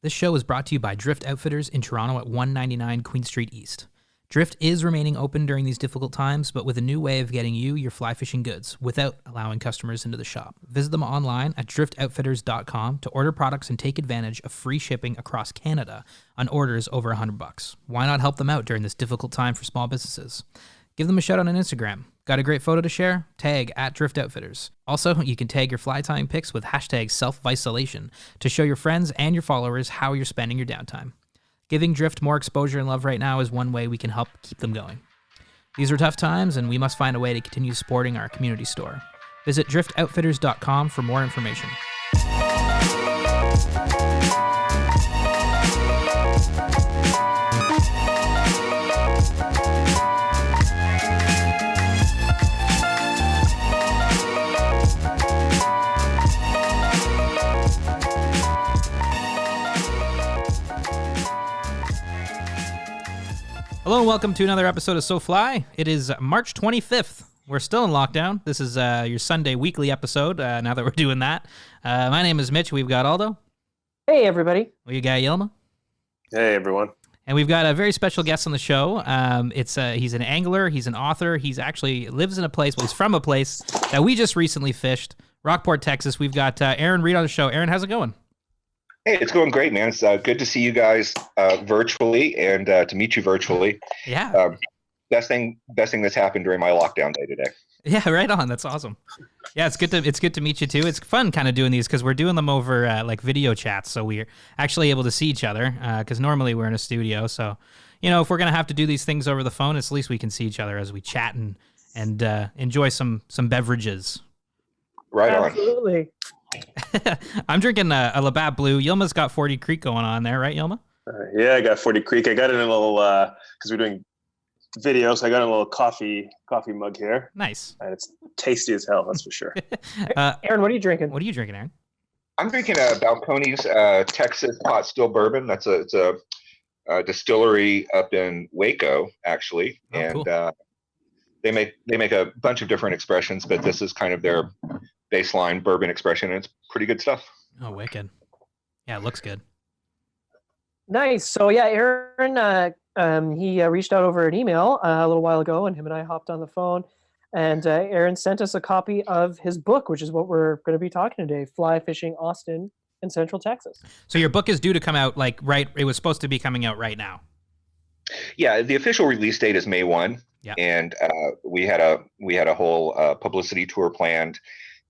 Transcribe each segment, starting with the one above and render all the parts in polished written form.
This show is brought to you by Drift Outfitters in Toronto at 199 Queen Street East. Drift is remaining open during these difficult times, but with a new way of getting you your fly fishing goods without allowing customers into the shop. Visit them online at driftoutfitters.com to order products and take advantage of free shipping across Canada on orders over $100. Why not help them out during this difficult time for small businesses? Give them a shout out on Instagram. Got a great photo to share? Tag at Drift Outfitters. Also, you can tag your fly tying pics with hashtag self-isolation to show your friends and your followers how you're spending your downtime. Giving Drift more exposure and love right now is one way we can help keep them going. These are tough times, and we must find a way to continue supporting our community store. Visit driftoutfitters.com for more information. Hello and welcome to another episode of So Fly. It is March 25th. We're still in lockdown. This is your Sunday weekly episode, now that we're doing that. My name is Mitch. We've got Aldo. Hey, everybody. We got Yilma. Hey, everyone. And we've got a very special guest on the show. He's an angler. He's an author. He's actually lives in a place, well, he's from a place that we just recently fished, Rockport, Texas. We've got Aaron Reed on the show. Aaron, how's it going? Hey, it's going great, man. It's good to see you guys virtually and to meet you virtually. Yeah. Best thing that's happened during my lockdown day today. Yeah, right on. That's awesome. Yeah, it's good to meet you too. It's fun kind of doing these because we're doing them over like video chats, so we're actually able to see each other. Because normally we're in a studio, so if we're gonna have to do these things over the phone, at least we can see each other as we chat and enjoy some beverages. Right on. Absolutely. I'm drinking a Labatt Blue. Yilma's got 40 Creek going on there, right, Yilma? Yeah, I got 40 Creek. I got it in a little, because we're doing video, so I got a little coffee mug here. Nice. And it's tasty as hell, that's for sure. Aaron, what are you drinking? What are you drinking, Aaron? I'm drinking a Balcones Texas pot still bourbon. It's a distillery up in Waco, actually, and cool. They make a bunch of different expressions, but this is kind of their baseline bourbon expression, and it's pretty good stuff. Oh, wicked. Yeah, it looks good. Nice. So yeah, Aaron, he reached out over an email a little while ago, and him and I hopped on the phone, and Aaron sent us a copy of his book, which is what we're going to be talking today, Fly Fishing Austin in Central Texas. So your book is due to come out it was supposed to be coming out right now. Yeah, the official release date is May 1. Yeah. And we had a whole publicity tour planned,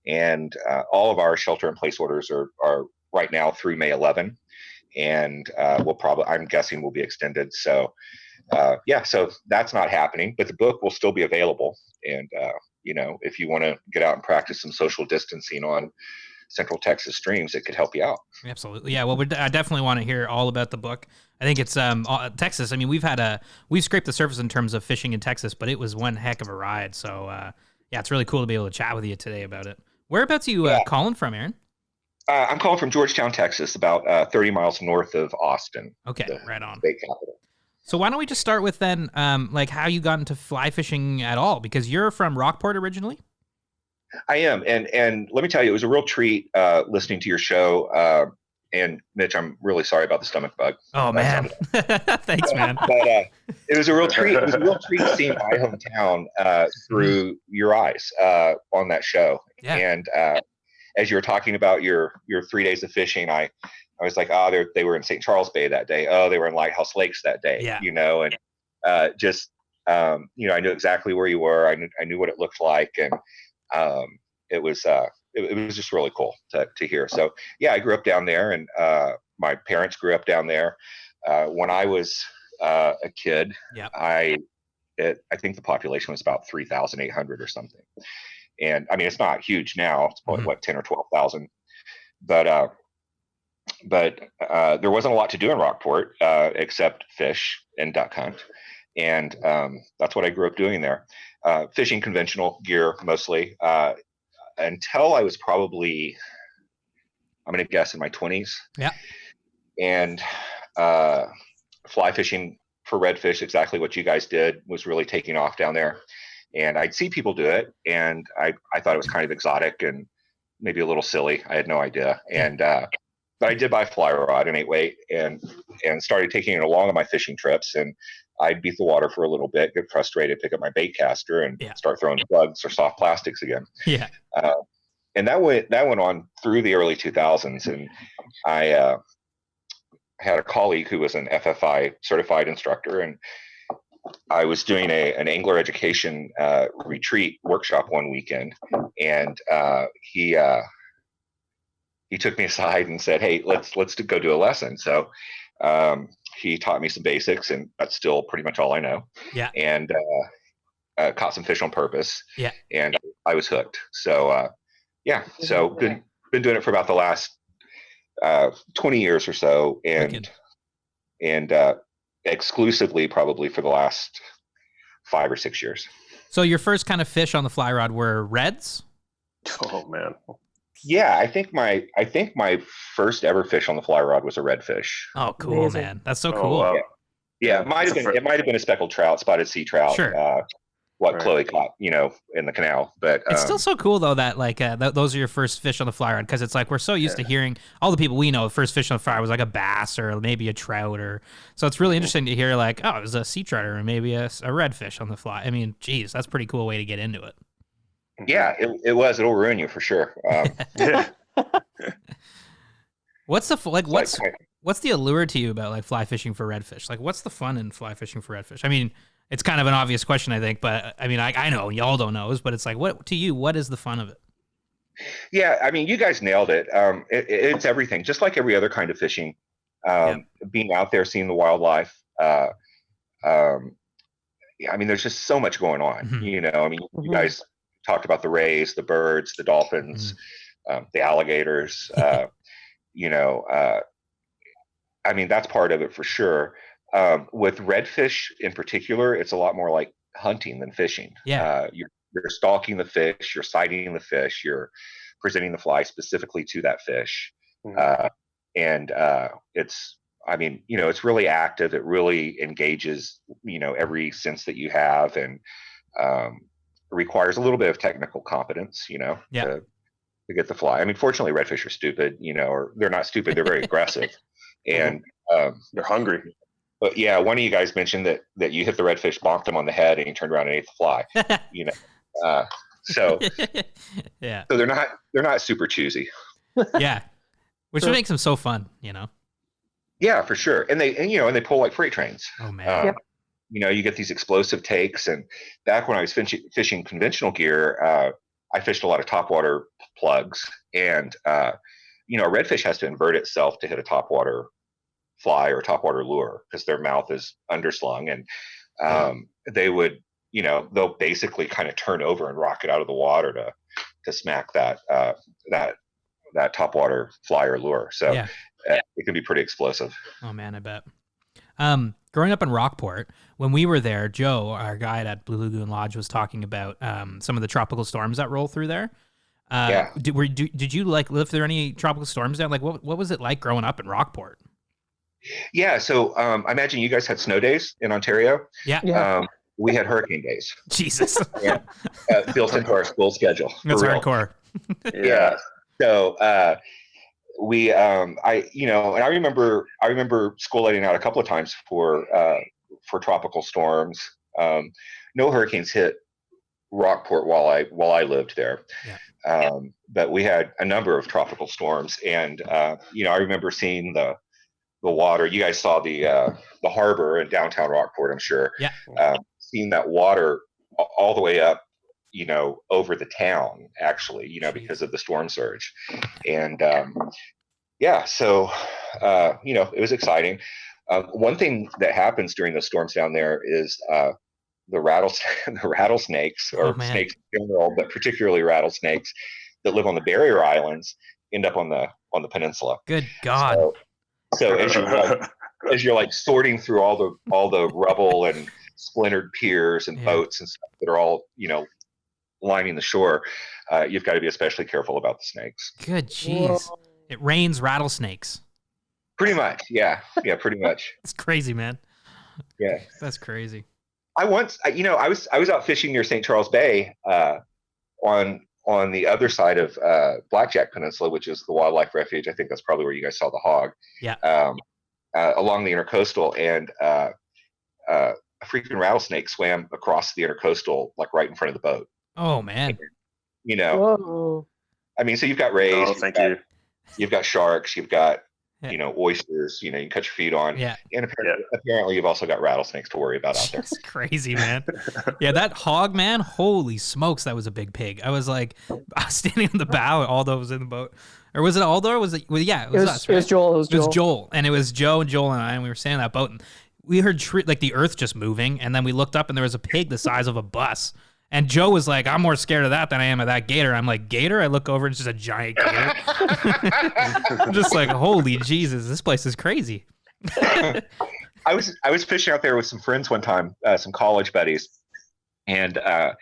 and all of our shelter-in-place orders are right now through May 11, and I'm guessing will be extended. So so that's not happening, but the book will still be available. And if you want to get out and practice some social distancing on Central Texas streams, it could help you out. Absolutely. Yeah. Well, I definitely want to hear all about the book. I think it's Texas. I mean, we've scraped the surface in terms of fishing in Texas, but it was one heck of a ride. So it's really cool to be able to chat with you today about it. Whereabouts are you calling from, Aaron? I'm calling from Georgetown, Texas, about 30 miles north of Austin. Okay, right on. State capital. So why don't we just start with then, how you got into fly fishing at all? Because you're from Rockport originally? I am, and let me tell you, it was a real treat listening to your show. And Mitch, I'm really sorry about the stomach bug. Oh man, thanks, man. But it was a real treat. It was a real treat seeing my hometown through your eyes on that show. Yeah. And as you were talking about your 3 days of fishing, I was like, they were in St. Charles Bay that day. Oh, they were in Lighthouse Lakes that day. Yeah. And I knew exactly where you were. I knew what it looked like, and it was just really cool to hear. So yeah, I grew up down there, and my parents grew up down there. When I was a kid, yep. I think the population was about 3,800 or something. And I mean, it's not huge now. It's probably 10 or 12,000. But there wasn't a lot to do in Rockport except fish and duck hunt. And that's what I grew up doing there. Fishing conventional gear mostly. Until I was probably, I'm going to guess, in my 20s. Yeah. And fly fishing for redfish, exactly what you guys did, was really taking off down there. And I'd see people do it, and I thought it was kind of exotic and maybe a little silly. I had no idea. And but but I did buy a fly rod and 8-weight and started taking it along on my fishing trips. And I'd beat the water for a little bit, get frustrated, pick up my bait caster, and start throwing plugs or soft plastics again. Yeah. And that went on through the early 2000s. And I had a colleague who was an FFI certified instructor, and I was doing an angler education retreat workshop one weekend, and he took me aside and said, "Hey, let's go do a lesson." So he taught me some basics, and that's still pretty much all I know. Yeah. And caught some fish on purpose. Yeah. And I was hooked. So so been doing it for about the last 20 years or so, and exclusively probably for the last 5 or 6 years. So your first kind of fish on the fly rod were reds? Oh man. Yeah, I think my first ever fish on the fly rod was a redfish. Oh, cool, Amazing. man. That's so Oh, cool. wow. Yeah, it might have been a speckled trout, spotted sea trout. Sure. What Right. Chloe caught, in the canal. But It's still so cool though that like those are your first fish on the fly rod, because it's like we're so used to hearing all the people we know. The first fish on the fly rod was like a bass or maybe a trout, or so it's really interesting to hear like, oh, it was a sea trout or maybe a redfish on the fly. I mean, geez, that's a pretty cool way to get into it. yeah, it was. It'll ruin you for sure. Yeah. What's the what's the allure to you about like fly fishing for redfish? Like, what's the fun in fly fishing for redfish? I mean, it's kind of an obvious question, I think, but I mean, I know y'all don't know, but it's like, what to you? What is the fun of it? Yeah, I mean, you guys nailed it. It's everything, just like every other kind of fishing. Being out there, seeing the wildlife. I mean, there's just so much going on. Mhm. I mean, you guys talked about the rays, the birds, the dolphins, the alligators. I mean, that's part of it for sure. With redfish in particular, it's a lot more like hunting than fishing. Yeah. You're stalking the fish, you're sighting the fish, you're presenting the fly specifically to that fish. And it's really active. It really engages, every sense that you have, and requires a little bit of technical competence, to get the fly. I mean, fortunately, redfish are stupid, or they're not stupid, they're very aggressive. And They're hungry. but yeah, one of you guys mentioned that you hit the redfish, bonked him on the head, and he turned around and ate the fly. So Yeah. so they're not super choosy. Yeah. Which makes them so fun, Yeah, for sure. And they pull like freight trains. Oh man. You get these explosive takes. And back when I was fishing conventional gear, I fished a lot of topwater plugs, and a redfish has to invert itself to hit a topwater fly or topwater lure because their mouth is underslung, and they would, they'll basically kind of turn over and rocket out of the water to smack that topwater fly or lure. So it can be pretty explosive. Oh man, I bet. Growing up in Rockport, when we were there, Joe, our guide at Blue Lagoon Lodge, was talking about some of the tropical storms that roll through there. Did you live through any tropical storms there? Like, what was it like growing up in Rockport? Yeah, so I imagine you guys had snow days in Ontario. Yeah. We had hurricane days. Jesus. Built into our school schedule. That's for real. hardcore. Yeah. So we and I remember school letting out a couple of times for tropical storms. No hurricanes hit Rockport while I lived there. Yeah. But we had a number of tropical storms, and I remember seeing the water. You guys saw the harbor in downtown Rockport, I'm sure. Yeah. Seeing that water all the way up, over the town, actually, because of the storm surge. And so it was exciting. One thing that happens during those storms down there is the rattlesnakes, or snakes in general, but particularly rattlesnakes that live on the barrier islands, end up on the peninsula. Good God. So as you're like sorting through all the rubble and splintered piers and boats and stuff that are all lining the shore, you've got to be especially careful about the snakes. Good jeez. It rains rattlesnakes. Pretty much, yeah, pretty much. It's crazy, man. Yeah, that's crazy. I was out fishing near St. Charles Bay on on the other side of Blackjack Peninsula, which is the wildlife refuge, I think that's probably where you guys saw the hog. Yeah. Along the intercoastal, and a freaking rattlesnake swam across the intercoastal, like right in front of the boat. Oh man. You know, Whoa. I mean, so you've got rays. Oh, thank you. You've got sharks. You've got Yeah. you know, oysters. You know, you can cut your feet on. Yeah. And apparently you've also got rattlesnakes to worry about out there. That's crazy, man. Yeah, that hog, man. Holy smokes, that was a big pig. I was like, I was standing on the bow, and Aldo was in the boat. Or was it Aldo? Or was it? Well, yeah, it was us. Right? It was Joel. It was Joel, and it was Joe and Joel and I, and we were standing on that boat, and we heard like the earth just moving, and then we looked up, and there was a pig the size of a bus. And Joe was like, I'm more scared of that than I am of that gator. I'm like, gator? I look over, and it's just a giant gator. I'm just like, holy Jesus, this place is crazy. I was fishing out there with some friends one time, some college buddies, and I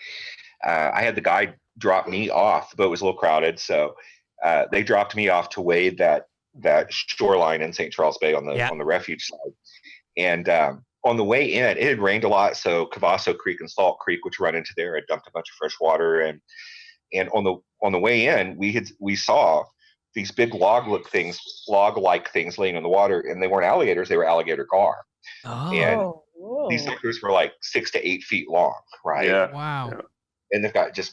had the guide drop me off. The boat was a little crowded, so they dropped me off to wade that shoreline in St. Charles Bay on the refuge side. And on the way in, it had rained a lot, so Cavasso Creek and Salt Creek, which run into there, had dumped a bunch of fresh water. And on the way in, we saw these big log-like things laying in the water, and they weren't alligators; they were alligator gar. Oh, And these suckers were like 6 to 8 feet long, right? Yeah. wow. Yeah. And they've got just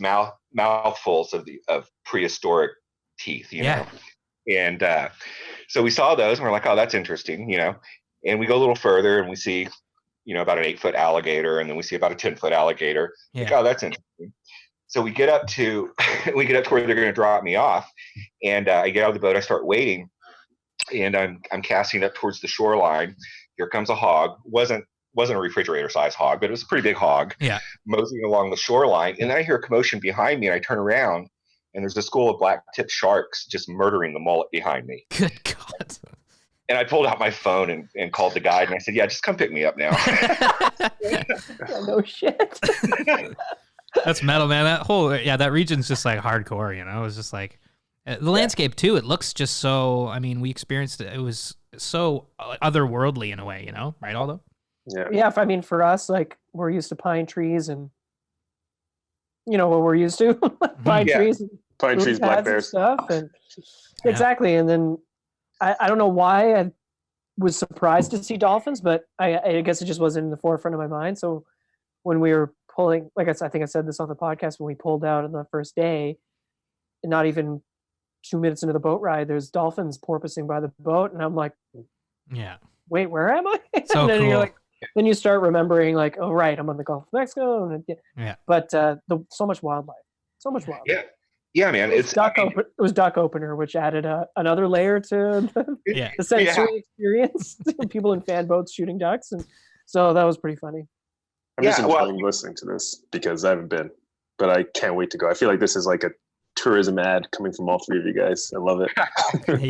mouthfuls of prehistoric teeth, you know. And so we saw those, and we're like, oh, that's interesting, you know. And we go a little further, and we see, you know, about an 8-foot alligator, and then we see about a 10-foot alligator. Yeah. Like, oh, that's interesting. So we get up to where they're going to drop me off, and I get out of the boat. I start wading, and I'm casting up towards the shoreline. Here comes a hog. wasn't a refrigerator size hog, but it was a pretty big hog. Yeah. Moseying along the shoreline, and then I hear a commotion behind me, and I turn around, and there's a school of black-tipped sharks just murdering the mullet behind me. Good God. And I pulled out my phone and called the guide, and I said, yeah, just come pick me up now. No shit. That's metal, man. That region's just like hardcore, you know. It was just like the landscape too. It looks just so. I mean, we experienced it. It was so otherworldly in a way, you know, right, Aldo? Yeah. I mean, for us, like we're used to pine trees, and you know what we're used to, pine trees, Black bears, stuff, and exactly. And then I don't know why I was surprised to see dolphins, but I guess it just wasn't in the forefront of my mind. So when we were pulling, like I think I said this on the podcast, when we pulled out on the first day, and not even 2 minutes into the boat ride, there's dolphins porpoising by the boat, and I'm like, yeah, wait, where am I? So and then cool. you're like, then you start remembering, like, oh right, I'm on the Gulf of Mexico, and but so much wildlife. Yeah, man. It was duck opener, which added another layer to the sensory experience. People in fan boats shooting ducks, and so that was pretty funny. I'm just enjoying listening to this because I haven't been, but I can't wait to go. I feel like this is like a tourism ad coming from all three of you guys. I love it.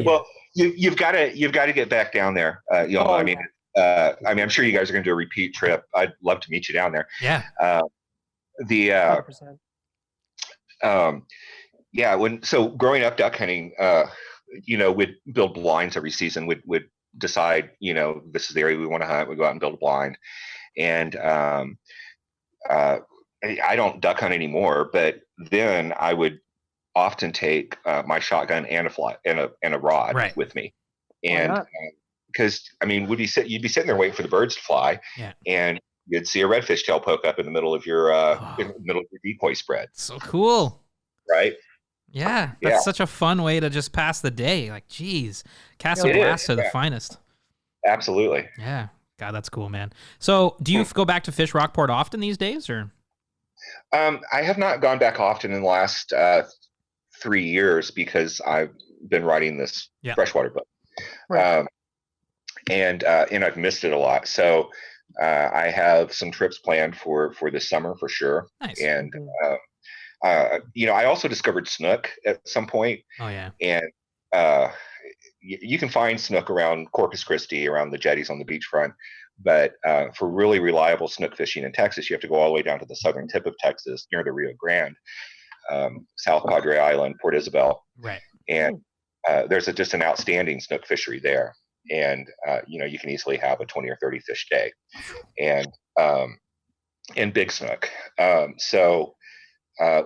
Well, you've got to get back down there. I mean, I'm sure you guys are going to do a repeat trip. I'd love to meet you down there. Yeah. 100%. So growing up duck hunting, we'd build blinds every season. We'd decide, this is the area we want to hunt. We'd go out and build a blind. And I don't duck hunt anymore, but then I would often take my shotgun and a rod with me. And because you'd be sitting there waiting for the birds to fly, and you'd see a redfish tail poke up in the middle of your decoy spread. So cool, right? Yeah, that's such a fun way to just pass the day. Like, geez, Casa Blanca, the finest. Absolutely. Yeah, God, that's cool, man. So, do you go back to fish Rockport often these days, or? I have not gone back often in the last 3 years because I've been writing this freshwater book, and I've missed it a lot. So I have some trips planned for this summer for sure. Nice. And I also discovered snook at some point. Oh yeah. And you can find snook around Corpus Christi, around the jetties on the beachfront. But for really reliable snook fishing in Texas, you have to go all the way down to the southern tip of Texas near the Rio Grande, South Padre Island, Port Isabel. Right. And there's just an outstanding snook fishery there. And, you can easily have a 20 or 30 fish day and big snook. So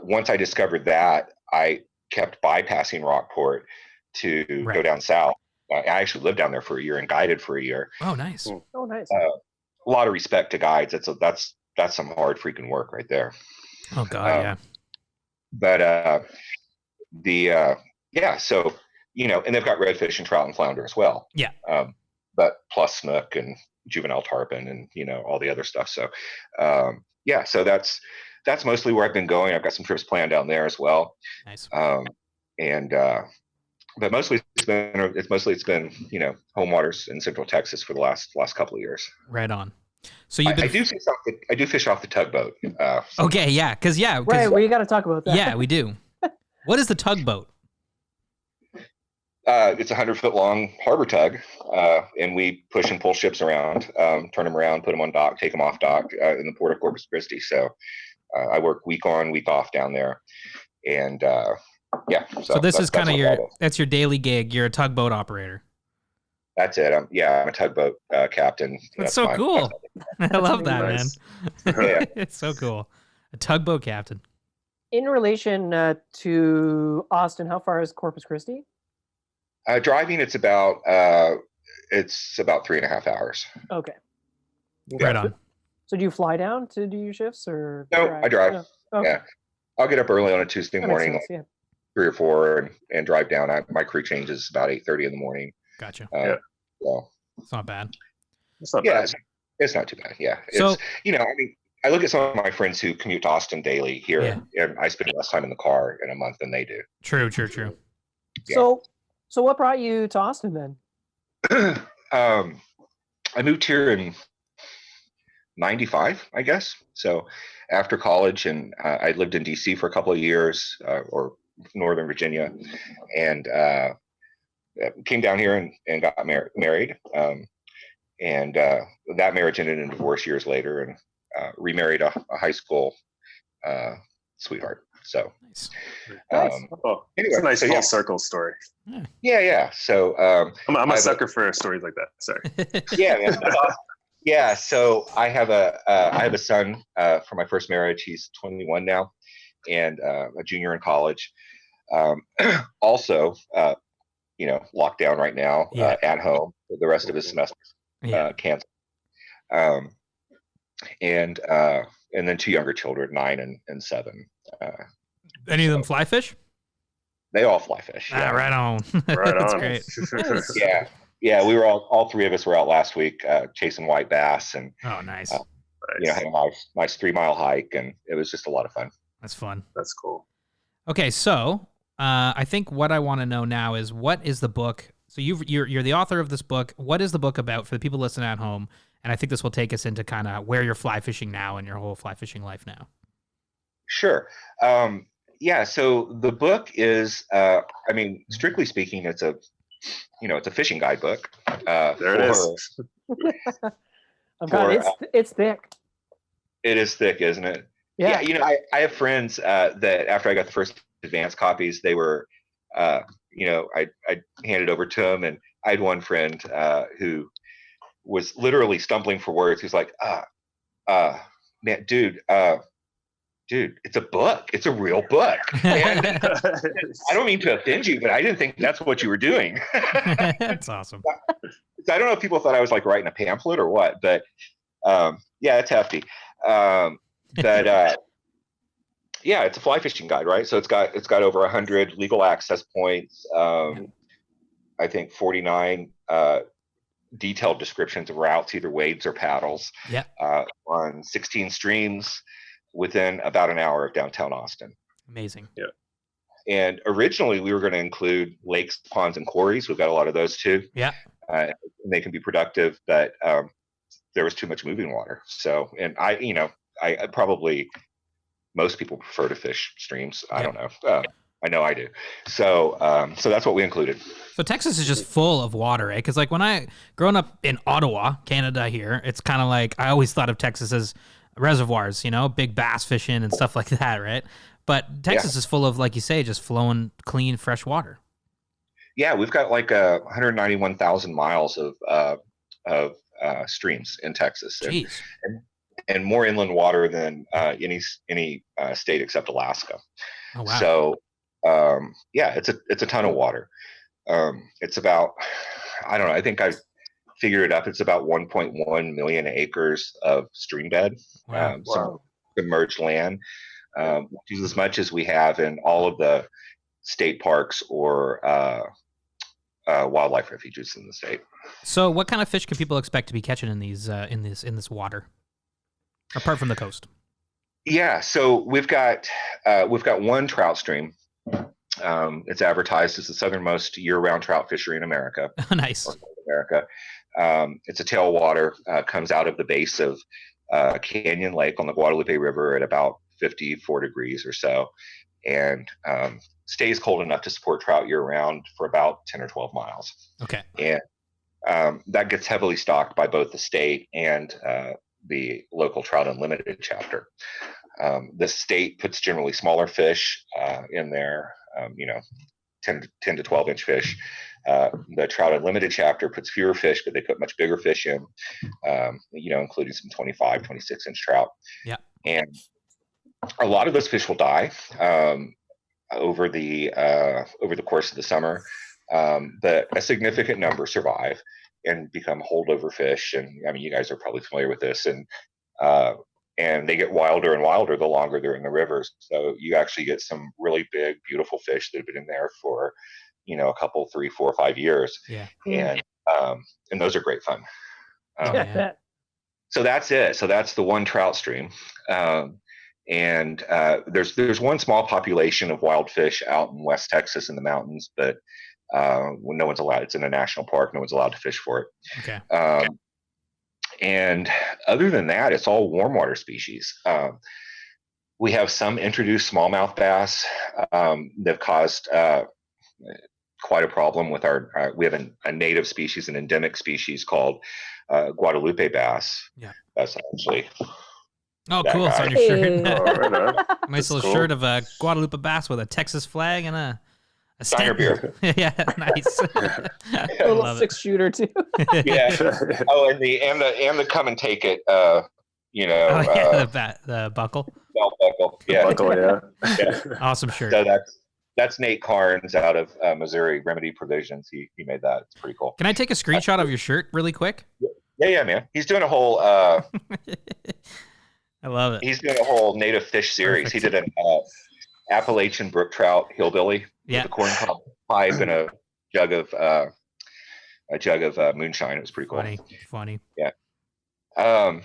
once I discovered that, I kept bypassing Rockport to go Right. down south. I actually lived down there for a year and guided for a year. Oh, nice. Oh, nice. A lot of respect to guides. That's some hard freaking work right there. Oh God, yeah. But so and they've got redfish and trout and flounder as well. Yeah. But plus snook and juvenile tarpon and all the other stuff. So so that's mostly where I've been going. I've got some trips planned down there as well. Nice. But mostly it's been home waters in Central Texas for the last couple of years. Right on. So you've been. I do fish off the tugboat. Okay, yeah, because Right, we got to talk about that. Yeah, we do. What is the tugboat? It's a 100-foot long harbor tug, and we push and pull ships around, turn them around, put them on dock, take them off dock in the port of Corpus Christi. So I work week on, week off down there, and So this is kind of that's your daily gig. You're a tugboat operator. That's it. I'm a tugboat captain. That's so cool. I love that, nice. man. Yeah. It's so cool. A tugboat captain. In relation to Austin, how far is Corpus Christi? Driving, it's about 3.5 hours. Okay. Right on. So do you fly down to do your shifts or? No, I drive. Oh, okay. Yeah, I'll get up early on a Tuesday That makes morning, sense, yeah. 3 or 4, and drive down. My crew changes about 8:30 in the morning. Gotcha. So It's not bad. It's not yeah, bad. it's not too bad. Yeah, So- I look at some of my friends who commute to Austin daily here, Yeah. and I spend less time in the car in a month than they do. True. Yeah. So what brought you to Austin then? I moved here in '95, I guess. So after college, and I lived in DC for a couple of years, or Northern Virginia, and came down here and got married. And that marriage ended in divorce years later, and remarried a high school sweetheart. So Nice. Nice. Oh, anyway, it's a nice so full yeah. circle story. Yeah. So I'm I a have sucker for stories like that. Sorry. yeah, man. That's awesome. Yeah, so I have a son from my first marriage. He's 21 now, and a junior in college. Also, locked down right now at home for the rest of his semester, canceled. And then 2 younger children, 9 and 7. Any of them fly fish? They all fly fish. Ah, right on. Right That's on. great. Yeah. We were all 3 of us were out last week chasing white bass, and Oh, nice. had a nice 3-mile hike, and it was just a lot of fun. That's fun. That's cool. Okay, so I think what I want to know now is what is the book? So you're the author of this book. What is the book about for the people listening at home? And I think this will take us into kind of where you're fly fishing now and your whole fly fishing life now. Sure. So the book is, strictly speaking, it's a fishing guidebook. There it is. Oh God, it's thick. It is thick, isn't it? Yeah. I have friends that after I got the first advance copies, they were, I handed over to them, and I had one friend who was literally stumbling for words. He's like, man, dude, it's a book. It's a real book. And I don't mean to offend you, but I didn't think that's what you were doing. That's awesome. I don't know if people thought I was like writing a pamphlet or what, but it's hefty. It's a fly fishing guide, right? So it's got over 100 legal access points. I think 49 detailed descriptions of routes, either wades or paddles. Yeah. On 16 streams within about an hour of downtown Austin. Amazing. Yeah. And originally we were going to include lakes, ponds, and quarries. We've got a lot of those too. Yeah. And they can be productive, but there was too much moving water. So, and I probably, most people prefer to fish streams. I don't know. I know I do. So that's what we included. So Texas is just full of water, right? Because like growing up in Ottawa, Canada here, it's kind of like, I always thought of Texas as reservoirs, big bass fishing and stuff like that, right? But Texas is full of, like you say, just flowing clean, fresh water. Yeah, we've got like 191,000 miles of streams in Texas. Jeez. And more inland water than any state except Alaska. Oh, wow. So yeah, it's a ton of water. It's about, I don't know, I think I figured it up. It's about 1.1 million acres of stream bed, Wow. submerged land, which is as much as we have in all of the state parks or wildlife refuges in the state. So, what kind of fish can people expect to be catching in these in this water, apart from the coast? Yeah, so we've got one trout stream. It's advertised as the southernmost year-round trout fishery in America. Nice. North America. It's a tailwater, comes out of the base of Canyon Lake on the Guadalupe River at about 54 degrees or so, and stays cold enough to support trout year-round for about 10 or 12 miles. Okay. And that gets heavily stocked by both the state and the local Trout Unlimited chapter. The state puts generally smaller fish in there, 10 to 12 inch fish. The Trout Unlimited chapter puts fewer fish, but they put much bigger fish in, including some 25, 26 inch trout. Yeah. And a lot of those fish will die over the course of the summer, but a significant number survive and become holdover fish. And I mean, you guys are probably familiar with this, and they get wilder and wilder the longer they're in the rivers. So you actually get some really big, beautiful fish that have been in there for, a couple, 3, 4, 5 years. Yeah. And those are great fun. Yeah. So that's it. So that's the one trout stream. And there's one small population of wild fish out in West Texas in the mountains, but when no one's allowed, it's in a national park, no one's allowed to fish for it. Okay. And other than that, it's all warm water species. We have some introduced smallmouth bass that caused quite a problem with we have a native species, an endemic species called Guadalupe Bass. Yeah. That's actually. Oh, cool. It's on your shirt. Right on. Nice little cool. shirt of a Guadalupe Bass with a Texas flag and a Steiner beer. Yeah, nice. A little 6-shooter too. Yeah. Oh, and the come and take it. The buckle. Belt buckle. Yeah. Buckle, yeah. Awesome shirt. So that's Nate Carnes out of Missouri Remedy Provisions. He made that. It's pretty cool. Can I take a screenshot of your shirt really quick? Yeah, man. He's doing a whole. I love it. He's doing a whole native fish series. Perfect. He did an Appalachian brook trout hillbilly with a corn cob pipe and a jug of moonshine. It was pretty cool. Funny. Yeah. So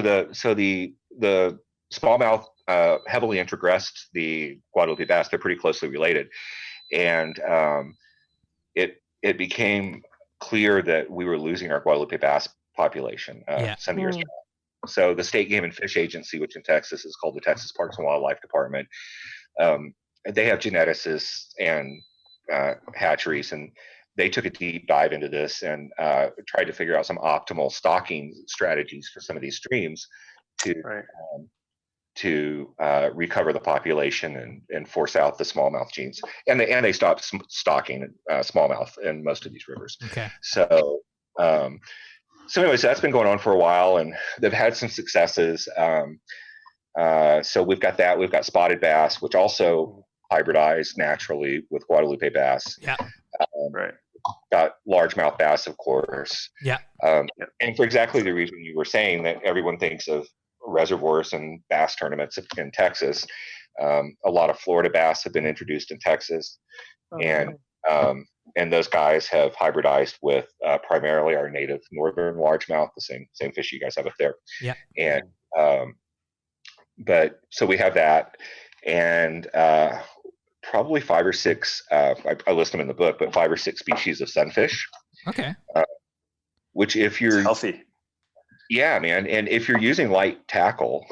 the smallmouth heavily introgressed the Guadalupe bass. They're pretty closely related, and it became clear that we were losing our Guadalupe bass population some years ago. So the State Game and Fish Agency, which in Texas is called the Texas Parks and Wildlife Department, they have geneticists and hatcheries, and they took a deep dive into this and tried to figure out some optimal stocking strategies for some of these streams to recover the population and force out the smallmouth genes. And they stopped stocking smallmouth in most of these rivers. Okay. So anyways, that's been going on for a while, and they've had some successes. So we've got that. We've got spotted bass, which also hybridize naturally with Guadalupe bass. Yeah. Got largemouth bass, of course. Yeah. And for exactly the reason you were saying, that everyone thinks of reservoirs and bass tournaments in Texas. A lot of Florida bass have been introduced in Texas, and those guys have hybridized with primarily our native northern largemouth, the same fish you guys have up there. Yeah. And but so we have that, and probably 5 or 6. I list them in the book, but 5 or 6 species of sunfish. Okay. Which, if you're healthy. Yeah, man. And if you're using light tackle,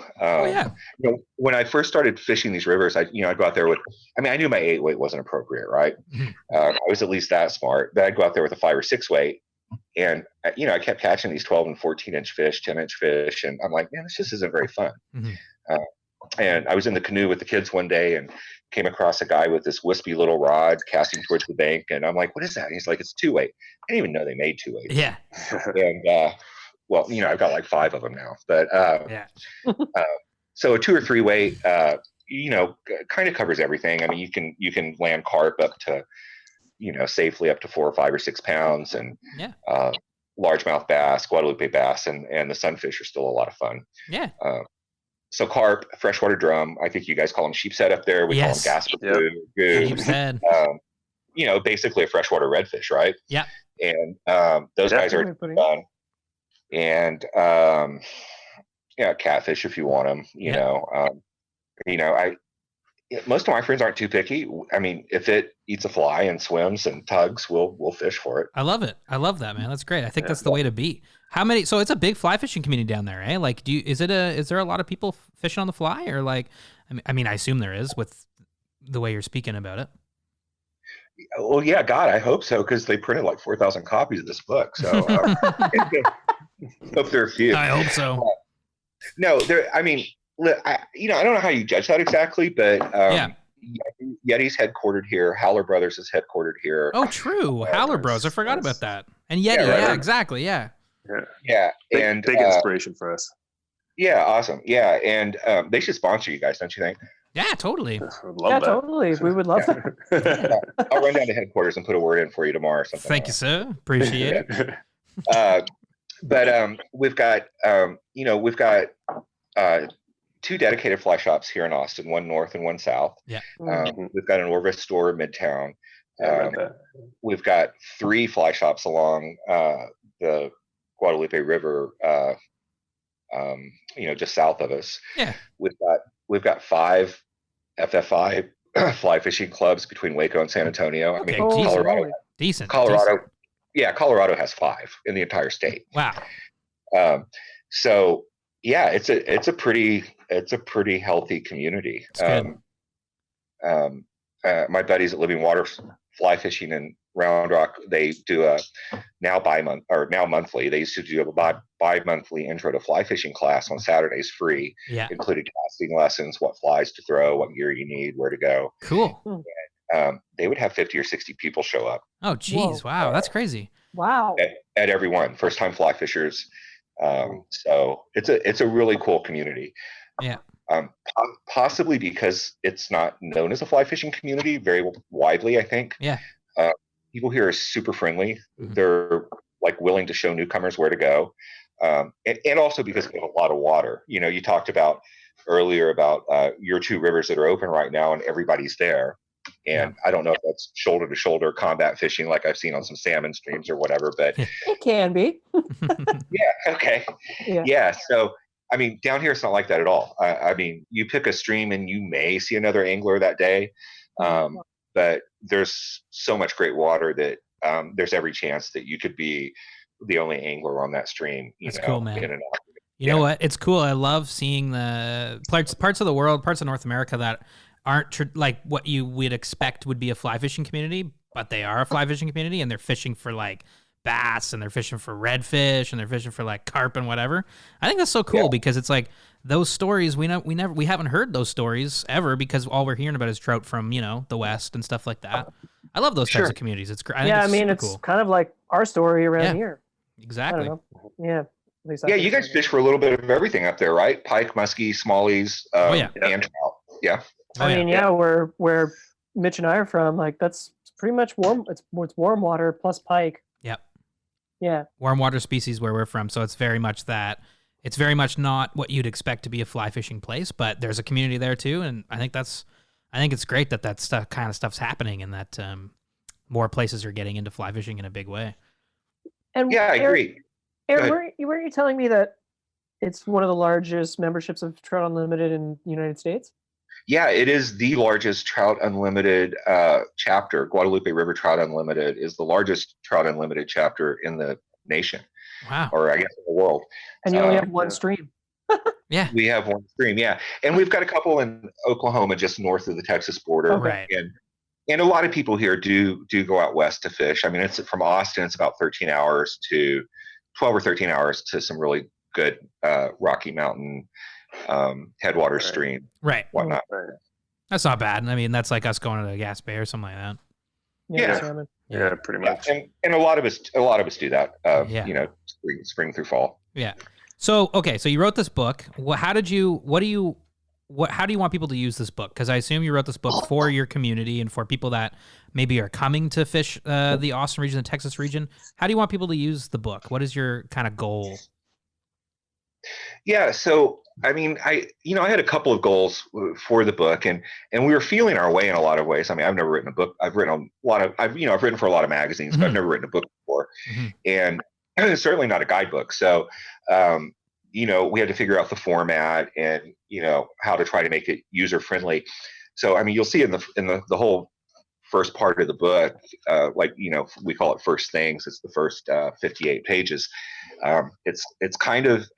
when I first started fishing these rivers, I'd go out there with, I knew my 8 weight wasn't appropriate, right? I was at least that smart, but I'd go out there with a 5 or 6 weight, and I kept catching these 12 and 14 inch fish, 10 inch fish, and I'm like, man, this just isn't very fun. And I was in the canoe with the kids one day and came across a guy with this wispy little rod casting towards the bank, and I'm like, what is that? And he's like, it's 2 weight. I didn't even know they made 2 weights. Yeah. And well, I've got like 5 of them now, but so a 2 or 3 weight, kind of covers everything. I mean, you can land carp up to, safely up to 4 or 5 or 6 pounds, and largemouth bass, Guadalupe bass, and the sunfish are still a lot of fun. Yeah. So carp, freshwater drum. I think you guys call them sheepshead up there. We call them gasper goose. Sheepshead. Basically a freshwater redfish, right? Yeah. And those guys are fun. And catfish if you want them. Most of my friends aren't too picky. I mean, if it eats a fly and swims and tugs, we'll fish for it. I love it. I love that, man. That's great. I think that's the way to be. How many? So it's a big fly fishing community down there, eh? Like, is there a lot of people fishing on the fly, or like? I mean, I assume there is with the way you're speaking about it. Well, yeah, God, I hope so, because they printed like 4,000 copies of this book. So hope there are a few. I hope so. No, there. I mean, I don't know how you judge that exactly, but Yeti's headquartered here. Howler Brothers is headquartered here. Oh, true. Howler Bros. I forgot about that. And Yeti. Yeah, exactly. Yeah. Yeah. And big inspiration for us. Yeah. Awesome. Yeah. And they should sponsor you guys, don't you think? Yeah, totally. Totally. We would love that. I'll run down to headquarters and put a word in for you tomorrow or something. Thank you, sir. Appreciate it. But we've got 2 dedicated fly shops here in Austin, one north and one south. Yeah. We've got an Orvis store in Midtown. We've got 3 fly shops along the Guadalupe River, just south of us. Yeah. We've got 5 FFI fly fishing clubs between Waco and San Antonio. Okay, I mean, Colorado. Decent. Colorado has 5 in the entire state. Wow. So yeah, it's a pretty healthy community. My buddies at Living Water Fly Fishing in Round Rock, they do now monthly. They used to do a bi-monthly intro to fly fishing class on Saturdays, free. Yeah. Included casting lessons, what flies to throw, what gear you need, where to go. Cool. And, they would have 50 or 60 people show up. Oh, geez. Wow. That's crazy. Wow. At every one, first time fly fishers. So it's a really cool community. Yeah. Possibly because it's not known as a fly fishing community very widely, I think. Yeah. People here are super friendly. Mm-hmm. They're like willing to show newcomers where to go. And also because we have a lot of water. You talked about earlier about your 2 rivers that are open right now and everybody's there. And I don't know if that's shoulder to shoulder combat fishing like I've seen on some salmon streams or whatever, but it can be. Yeah. Okay. Yeah. So, I mean, down here, it's not like that at all. I mean, you pick a stream and you may see another angler that day. But there's so much great water that there's every chance that you could be the only angler on that stream. That's cool, man. You know what? It's cool. I love seeing the parts of the world, parts of North America that aren't like what you would expect would be a fly fishing community, but they are a fly fishing community, and they're fishing for like bass, and they're fishing for redfish, and they're fishing for like carp and whatever. I think that's so cool because it's like those stories we haven't heard those stories ever, because all we're hearing about is trout from the West and stuff like that. I love those types of communities. It's great. It's cool. kind of like our story around here. Exactly. Yeah. At least you guys fish for a little bit of everything up there, right? Pike, muskie, smallies, and trout. Yeah. I mean, where Mitch and I are from, like that's pretty much warm. It's warm water plus pike. Yep. Yeah. Warm water species where we're from, so it's very much that. It's very much not what you'd expect to be a fly fishing place, but there's a community there too, and I think it's great that stuff kind of stuff's happening, and that more places are getting into fly fishing in a big way. And I agree. Aaron, weren't you telling me that it's one of the largest memberships of Trout Unlimited in the United States? Yeah, it is the largest Trout Unlimited chapter. Guadalupe River Trout Unlimited is the largest Trout Unlimited chapter in the nation. Wow. Or I guess in the world. And you only have one stream. Yeah. We have one stream, yeah. And we've got a couple in Oklahoma, just north of the Texas border. Okay. And a lot of people here do go out west to fish. I mean, it's from Austin, it's about 12 or 13 hours to some really good Rocky Mountain headwater stream. Right. Whatnot. That's not bad. I mean, that's like us going to the Gas Bay or something like that. Yeah, pretty much. And a lot of us do that. Spring through fall. Yeah. So okay, so you wrote this book. What do you how do you want people to use this book? Because I assume you wrote this book for your community and for people that maybe are coming to fish the Austin region, the Texas region. How do you want people to use the book? What is your kind of goal? Yeah, so I mean, I had a couple of goals for the book, and we were feeling our way in a lot of ways. I mean, I've never written a book. I've written a lot of, I've written for a lot of magazines, but I've never written a book before, and it's certainly not a guidebook. So, we had to figure out the format and how to try to make it user friendly. So, I mean, you'll see in the whole first part of the book, we call it First Things. It's the first 58 pages. It's kind of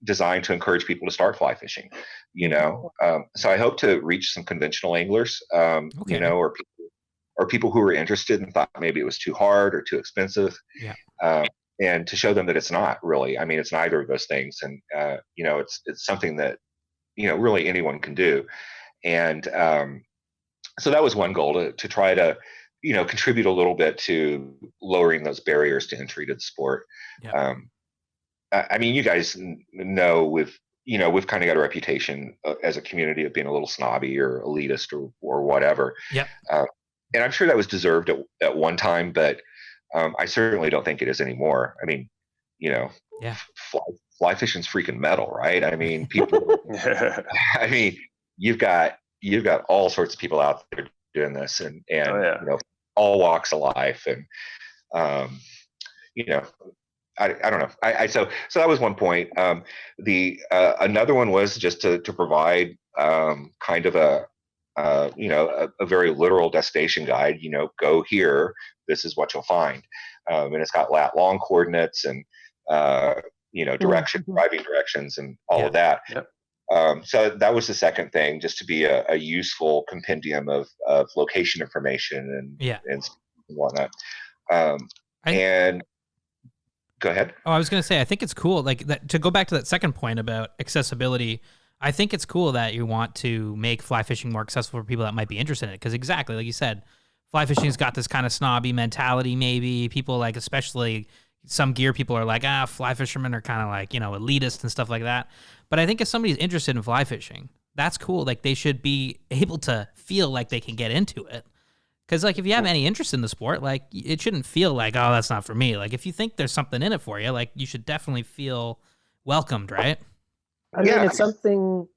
designed to encourage people to start fly fishing, so I hope to reach some conventional anglers, or people who are interested and thought maybe it was too hard or too expensive, and to show them that it's not really. I mean, it's neither of those things, and it's something that really anyone can do, and so that was one goal, to try to contribute a little bit to lowering those barriers to entry to the sport. I mean, you guys know we've kind of got a reputation as a community of being a little snobby or elitist or whatever. And I'm sure that was deserved at one time, but I certainly don't think it is anymore. I mean, fly fishing's freaking metal, right? I mean, people. I mean, you've got all sorts of people out there doing this, and all walks of life, and I don't know. So that was one point. The another one was just to provide kind of a very literal destination guide. Go here. This is what you'll find, and it's got lat-long coordinates and driving directions, and all of that. So that was the second thing, just to be a useful compendium of location information and whatnot. And go ahead. Oh, I was going to say, I think it's cool. Like that, to go back to that second point about accessibility, I think it's cool that you want to make fly fishing more accessible for people that might be interested in it. Because exactly like you said, fly fishing's got this kind of snobby mentality. Maybe people like, especially some gear people are like, fly fishermen are kind of like, elitist and stuff like that. But I think if somebody's interested in fly fishing, that's cool. Like they should be able to feel like they can get into it. Because, like, if you have any interest in the sport, like, it shouldn't feel like, oh, that's not for me. Like, if you think there's something in it for you, like, you should definitely feel welcomed, right? I mean, it's something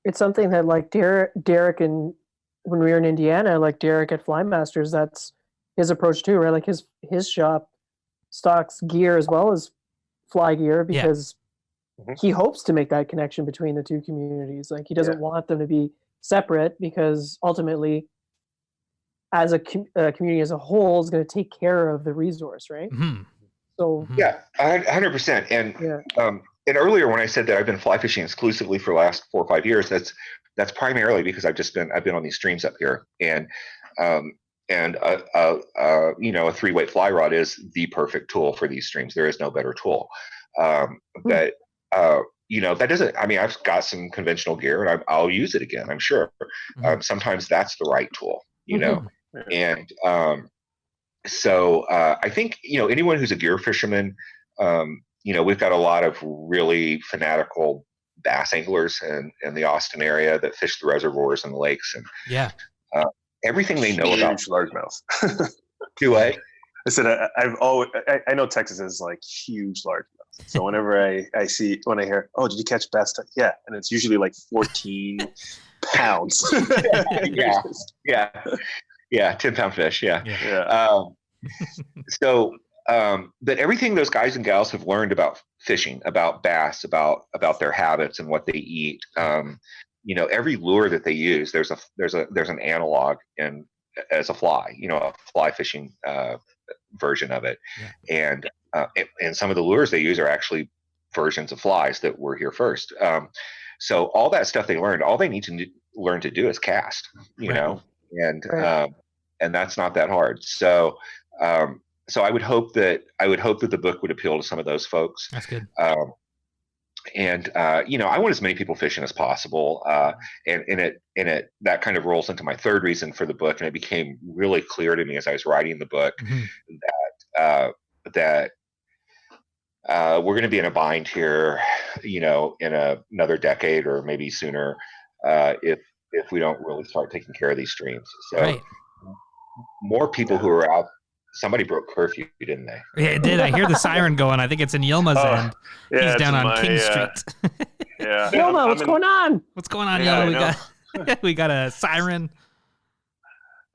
that, like, Derek and when we were in Indiana, like, Derek at Fly Masters, that's his approach, too, right? Like, his shop stocks gear as well as fly gear because he hopes to make that connection between the two communities. Like, he doesn't want them to be separate because, ultimately, as a community as a whole is going to take care of the resource, right? So 100%. And earlier when I said that I've been fly fishing exclusively for the last 4 or 5 years, that's primarily because I've been on these streams up here, and a 3-weight fly rod is the perfect tool for these streams. There is no better tool. But that doesn't. I mean, I've got some conventional gear, and I'll use it again, I'm sure. Sometimes that's the right tool, And so I think anyone who's a gear fisherman, we've got a lot of really fanatical bass anglers in the Austin area that fish the reservoirs and the lakes, and everything they know about largemouth. Do I? I said I know Texas is like huge largemouth. So whenever I hear, oh, did you catch bass? Yeah, and it's usually like 14 pounds. 10-pound fish. But everything those guys and gals have learned about fishing, about bass, about their habits and what they eat, every lure that they use, there's an analog as a fly, a fly fishing version of it, and some of the lures they use are actually versions of flies that were here first. So all that stuff they learned, all they need to learn to do is cast, and that's not that hard. So I would hope that the book would appeal to some of those folks. That's good. I want as many people fishing as possible. And that kind of rolls into my third reason for the book. And it became really clear to me as I was writing the book that we're going to be in a bind here, in another decade or maybe sooner, if we don't really start taking care of these streams. So Right. more people who are out. Somebody broke curfew, didn't they? Yeah, it did. I hear the siren going. I think it's in Yilma's end. Yeah, He's it's down on my, King Street. Yeah. Yilma, what's going on? What's going on, Yeah, Yilma? We got a siren.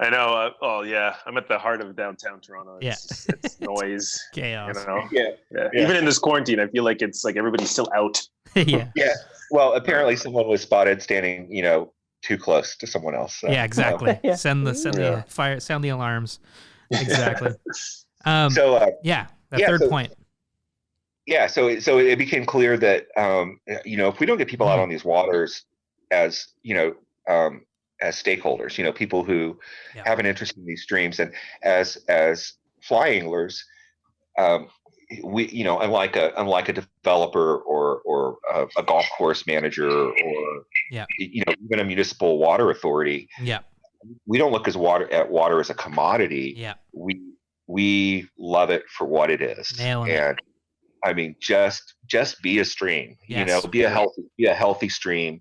I know. Yeah. I'm at the heart of downtown Toronto. It's noise. Chaos. You know? Yeah. Even in this quarantine, I feel like it's like everybody's still out. Yeah. Yeah. Well, apparently someone was spotted standing, too close to someone else. So, Yeah, exactly. Yeah. Send the Yeah. fire, sound the alarms. Exactly. So Third point. Yeah, so it became clear that if we don't get people out on these waters as as stakeholders, people who have an interest in these streams, and as fly anglers, we unlike a developer or a golf course manager or even a municipal water authority. Yeah. We don't look at water as a commodity. Yeah. We love it for what it is. Nailing it. And I mean, just be a stream. Yes. Be a healthy stream.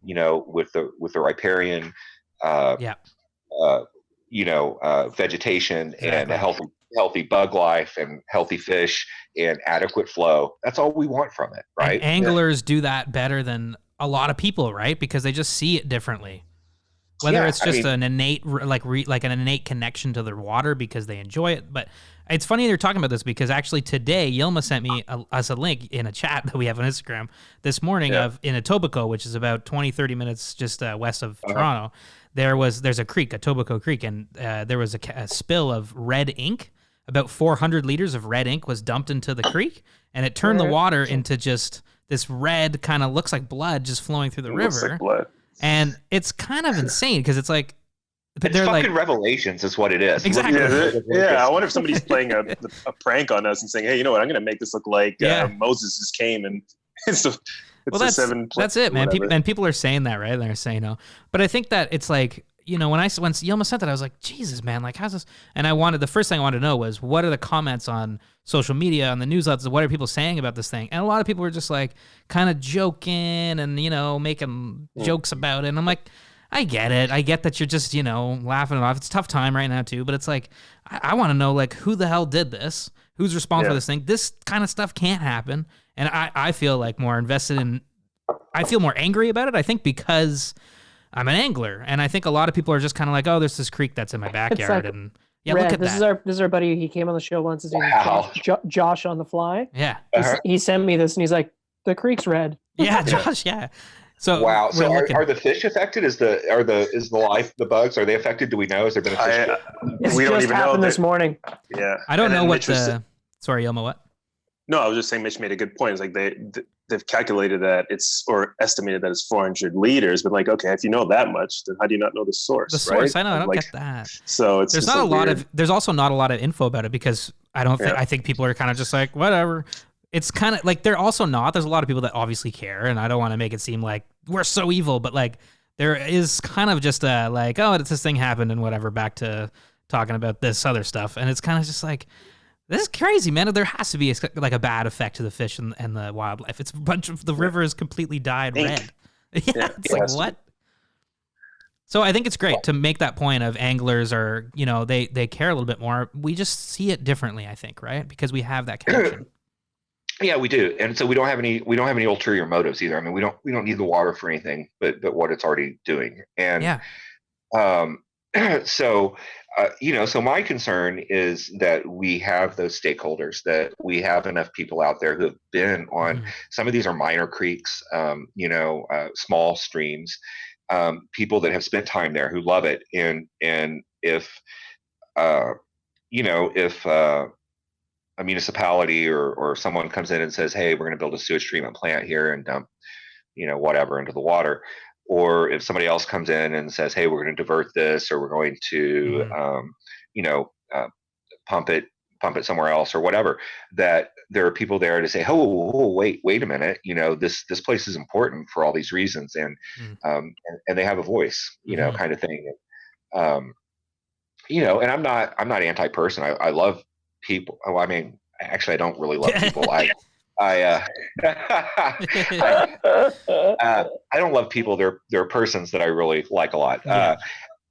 With the riparian, vegetation and a healthy bug life and healthy fish and adequate flow. That's all we want from it, right? And anglers do that better than a lot of people, right? Because they just see it differently. Whether it's just an innate, an innate connection to the water because they enjoy it. But it's funny you're talking about this because actually today, Yilma sent me us a link in a chat that we have on Instagram this morning in Etobicoke, which is about 20, 30 minutes just west of Toronto. There's a creek, Etobicoke Creek, and there was a spill of red ink. About 400 liters of red ink was dumped into the creek, and it turned the water into just this red kind of looks like blood just flowing through the river. Looks like blood. And it's kind of insane because it's like they're fucking revelations is what it is. Exactly. I wonder if somebody's playing a prank on us and saying, "Hey, you know what? I'm going to make this look like Moses just came and it's that's it, man. People are saying that, right? They're saying no, but I think that it's like when Yilma said that, I was like, Jesus, man, like how's this? And the first thing I wanted to know was what are the comments on social media, on the newsletters, what are people saying about this thing? And a lot of people were just like kind of joking and making jokes about it. And I'm like, I get it. I get that you're just laughing it off. It's a tough time right now too. But it's like I want to know like who the hell did this? Who's responsible for this thing? This kind of stuff can't happen. And I feel like more invested in. I feel more angry about it. I think because I'm an angler, and I think a lot of people are just kind of like, oh, there's this creek that's in my backyard, and Red, look at that. This is our buddy. He came on the show once. His name is Josh on the fly. Yeah, he sent me this, and he's like, the creek's red. Yeah, Josh. Yeah. So wow. So are the fish affected? Is the bugs? Are they affected? Do we know? Has there been a fish? We don't even know this morning. Yeah. I don't know what Sorry, Yilma. What? No, I was just saying Mitch made a good point. It's like they've calculated that or estimated that it's 400 liters, but like, okay, if you know that much, then how do you not know the source? The source, right? I know, I don't get that. So there's not a lot of. There's also not a lot of info about it because I think people are kind of just like whatever. It's kind of like they're also not. There's a lot of people that obviously care, and I don't want to make it seem like we're so evil, but like there is kind of just a like, oh, this thing happened and whatever. Back to talking about this other stuff, and it's kind of just like. This is crazy, man. There has to be a bad effect to the fish and the wildlife. It's a bunch of the river is completely dyed red. It's like what? So I think it's great to make that point of anglers are, they care a little bit more. We just see it differently, I think, right? Because we have that connection. Yeah, we do, and so we don't have any ulterior motives either. I mean, we don't need the water for anything, but what it's already doing, and so. So my concern is that we have those stakeholders, that we have enough people out there who have been on some of these are minor creeks, small streams, people that have spent time there who love it. And if a municipality or someone comes in and says, hey, we're going to build a sewage treatment plant here and dump, whatever into the water. Or if somebody else comes in and says, hey, we're going to divert this, or we're going to, pump it somewhere else or whatever, that there are people there to say, oh, wait a minute. This place is important for all these reasons. And they have a voice, kind of thing. And I'm not anti-person. I love people. Oh, I mean, actually, I don't really love people. I don't love people. They're persons that I really like a lot. Yeah.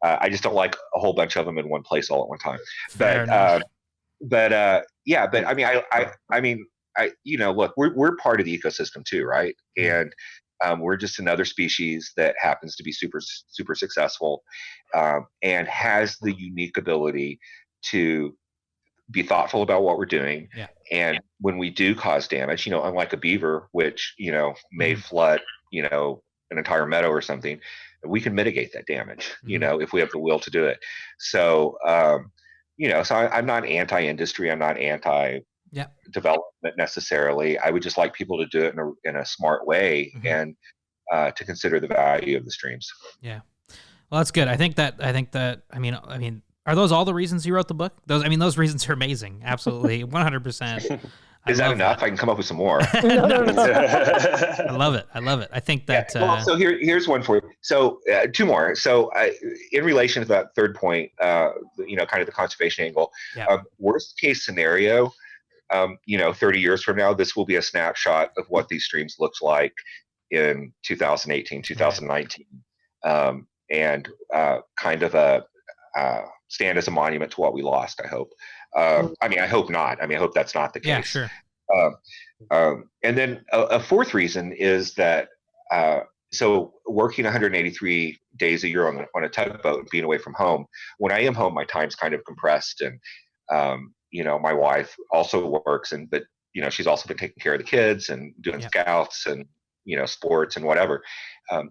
I just don't like a whole bunch of them in one place all at one time. Fair enough. Yeah, but I mean, I mean, look, we're part of the ecosystem too, right? And we're just another species that happens to be super successful, and has the unique ability to be thoughtful about what we're doing. Yeah. And when we do cause damage, unlike a beaver, which may flood, an entire meadow or something, we can mitigate that damage, if we have the will to do it. So, so I'm not anti-industry. I'm not anti-development necessarily. I would just like people to do it in a smart way, and to consider the value of the streams. Yeah. Well, that's good. I think that, I mean, are those all the reasons you wrote the book? Those reasons are amazing. Absolutely. 100%. Is that enough? I can come up with some more. I love it. I think that. Well, so here's one for you. So 2 more. So in relation to that third point, kind of the conservation angle, worst case scenario, 30 years from now, this will be a snapshot of what these streams looks like in 2018, 2019, and kind of a stand as a monument to what we lost, I hope. I mean, I hope not. I mean, I hope that's not the case. Yeah, sure. And then a fourth reason is that, so working 183 days a year on a tugboat and being away from home, when I am home, my time's kind of compressed. And, my wife also works, but she's also been taking care of the kids and doing scouts and, sports and whatever.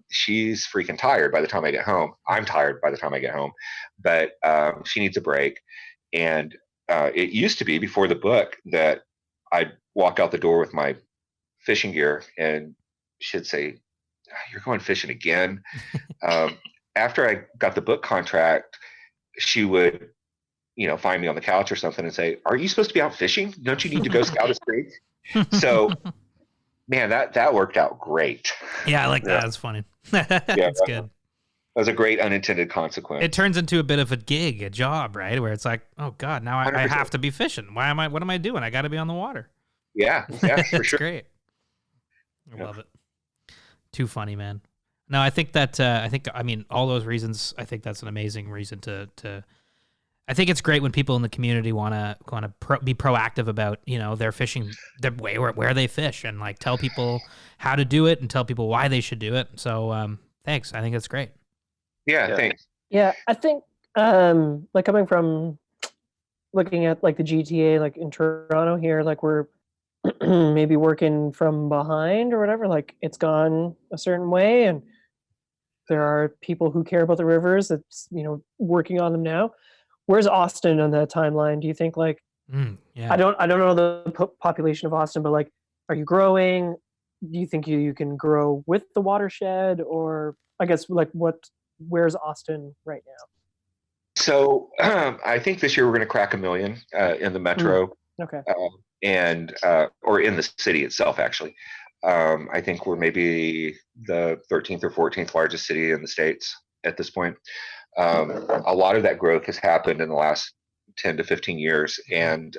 She's freaking tired by the time I get home. I'm tired by the time I get home, but she needs a break. And it used to be, before the book, that I'd walk out the door with my fishing gear and she'd say, "You're going fishing again?" After I got the book contract, she would, find me on the couch or something and say, "Aren't you supposed to be out fishing? Don't you need to go scout a stream?" So, man, that worked out great. Yeah, I like that. That's funny. That's good. That was a great unintended consequence. It turns into a bit of a gig, a job, right? Where it's like, oh God, now I have to be fishing. What am I doing? I got to be on the water. Yeah, for sure. Great. I love it. Too funny, man. No, I think that, all those reasons, I think that's an amazing reason to I think it's great when people in the community want to be proactive about, their fishing, the way where they fish, and like tell people how to do it and tell people why they should do it. So, thanks. I think that's great. Yeah, thanks. Yeah, I think like coming from looking at like the GTA, like in Toronto here, like we're maybe working from behind or whatever, like it's gone a certain way, and there are people who care about the rivers that's working on them now. Where's Austin on that timeline? Do you think like I don't know the population of Austin, but like, are you growing? Do you think you can grow with the watershed, or I guess like where's Austin right now? So I think this year we're going to crack 1 million in the metro. Okay. And or in the city itself, actually. I think we're maybe the 13th or 14th largest city in the States at this point. A lot of that growth has happened in the last 10 to 15 years. And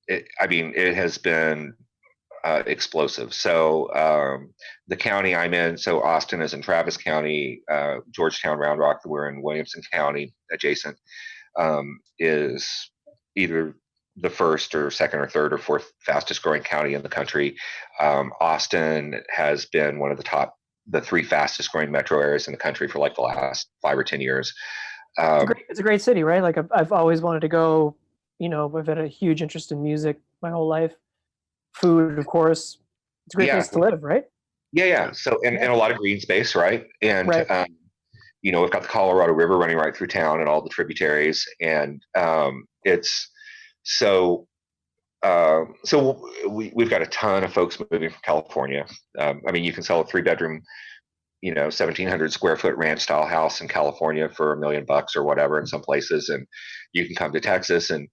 it has been explosive. So the county I'm in, so Austin is in Travis County, Georgetown, Round Rock, we're in Williamson County adjacent, is either the first or second or third or fourth fastest growing county in the country. Austin has been one of the 3 fastest growing metro areas in the country for like the last 5 or 10 years. It's a great city, right? Like I've always wanted to go. I've had a huge interest in music my whole life. Food, of course. It's a great place to live, right? Yeah. So and a lot of green space, right? And we've got the Colorado River running right through town and all the tributaries, and it's so we've got a ton of folks moving from California. You can sell a 3-bedroom, 1,700 square foot ranch style house in California for $1 million or whatever in some places, and you can come to Texas and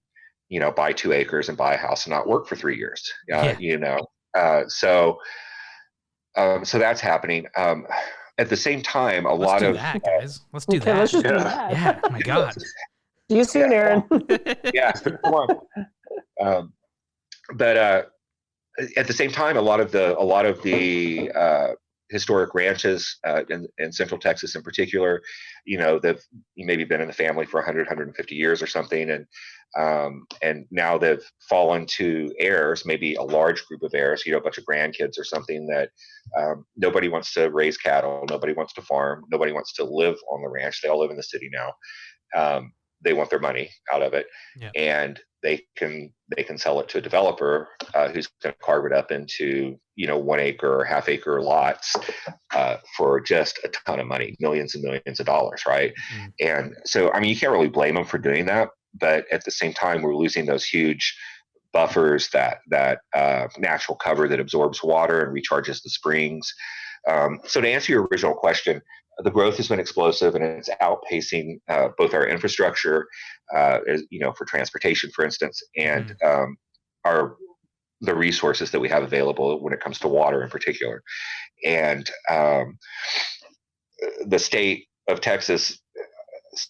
buy 2 acres and buy a house and not work for 3 years. So that's happening. At the same time, Let's do that, guys. Let's do that. Let's just do that. Yeah. Oh my God. See you soon, Aaron. Yeah. Come on. but at the same time, a lot of the historic ranches in Central Texas, in particular, they've maybe been in the family for 100, 150 years or something, and now they've fallen to heirs, maybe a large group of heirs, a bunch of grandkids or something, that nobody wants to raise cattle, nobody wants to farm, nobody wants to live on the ranch. They all live in the city now. They want their money out of it, and they can sell it to a developer who's going to carve it up into 1 acre or half acre lots for just a ton of money, millions and millions of dollars, right? Mm-hmm. And so, I mean, you can't really blame them for doing that, but at the same time, we're losing those huge buffers, that natural cover that absorbs water and recharges the springs. So to answer your original question, the growth has been explosive, and it's outpacing both our infrastructure, for transportation, for instance, and the resources that we have available when it comes to water in particular. And the state of Texas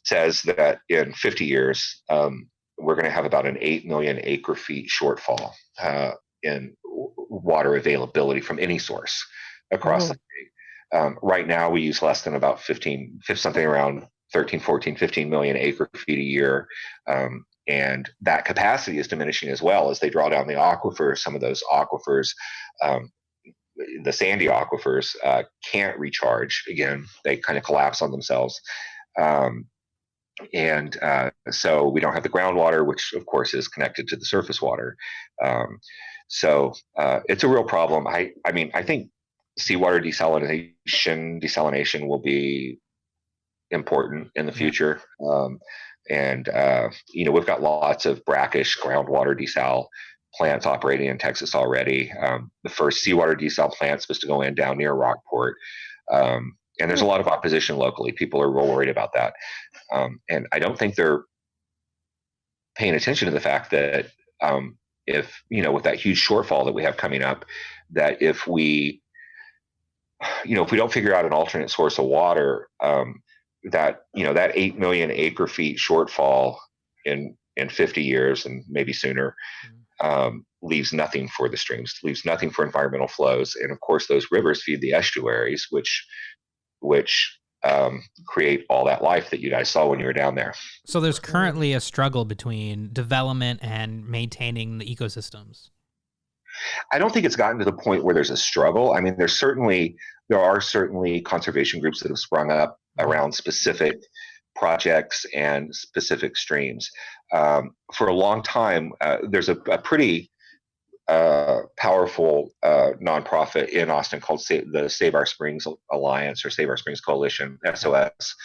says that in 50 years, we're going to have about an 8 million acre feet shortfall in water availability from any source across the state. Right now, we use less than about 13, 14, 15 million acre feet a year. And that capacity is diminishing as well as they draw down the aquifers. Some of those aquifers, the sandy aquifers, can't recharge. Again, they kind of collapse on themselves. So we don't have the groundwater, which of course is connected to the surface water. So it's a real problem. I think seawater desalination will be important in the future. We've got lots of brackish groundwater desal plants operating in Texas already. The first seawater desal plant is supposed to go in down near Rockport. And there's a lot of opposition locally. People are real worried about that. And I don't think they're paying attention to the fact that if, with that huge shortfall that we have coming up, that if we don't figure out an alternate source of water, that 8 million acre feet shortfall in 50 years and maybe sooner leaves nothing for the streams, leaves nothing for environmental flows. And of course, those rivers feed the estuaries, which create all that life that you guys saw when you were down there. So there's currently a struggle between development and maintaining the ecosystems. I don't think it's gotten to the point where there's a struggle. I mean, there are certainly conservation groups that have sprung up around specific projects and specific streams. For a long time, there's a pretty powerful nonprofit in Austin called the Save Our Springs Alliance, or Save Our Springs Coalition, SOS.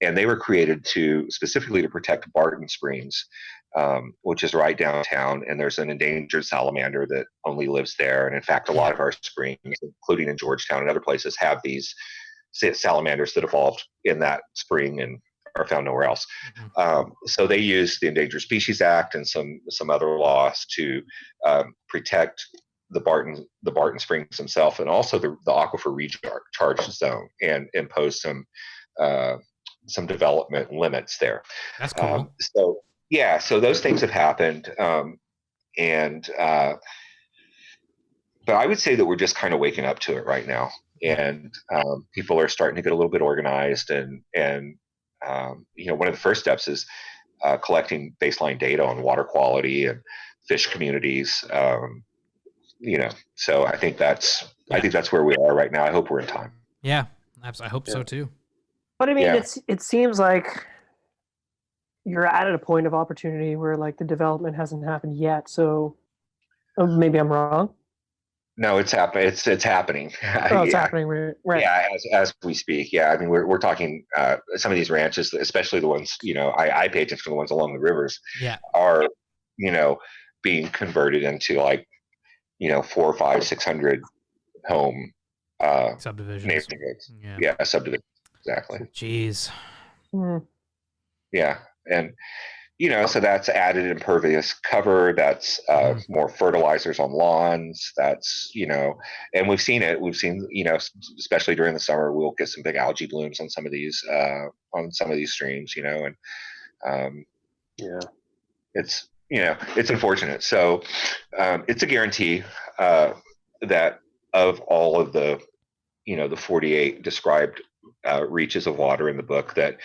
And they were created specifically to protect Barton Springs, which is right downtown. And there's an endangered salamander that only lives there. And in fact, a lot of our springs, including in Georgetown and other places, have these salamanders that evolved in that spring and are found nowhere else. So they use the Endangered Species Act and some other laws to protect the Barton Springs themselves, and also the aquifer recharge zone, and impose some development limits there. That's cool. So those things have happened, but I would say that we're just kind of waking up to it right now, and people are starting to get a little bit organized, and one of the first steps is collecting baseline data on water quality and fish communities. So I think that's where we are right now. I hope we're in time. Yeah, I hope so too. But I mean, it seems like you're at a point of opportunity where like the development hasn't happened yet. So maybe I'm wrong. No, it's happening. It's happening. It's happening, right? Yeah, as we speak. Yeah, I mean, we're talking some of these ranches, especially the ones I pay attention to the ones along the rivers. Yeah, are being converted into 400, 500, 600 home subdivisions. Neighborhoods. Yeah, subdivisions. Exactly. Jeez. Yeah, and so that's added impervious cover. That's more fertilizers on lawns. That's and we've seen it. We've seen especially during the summer, we'll get some big algae blooms on some of these streams. And it's unfortunate. So it's a guarantee that of all of the, the 48 described reaches of water in the book, that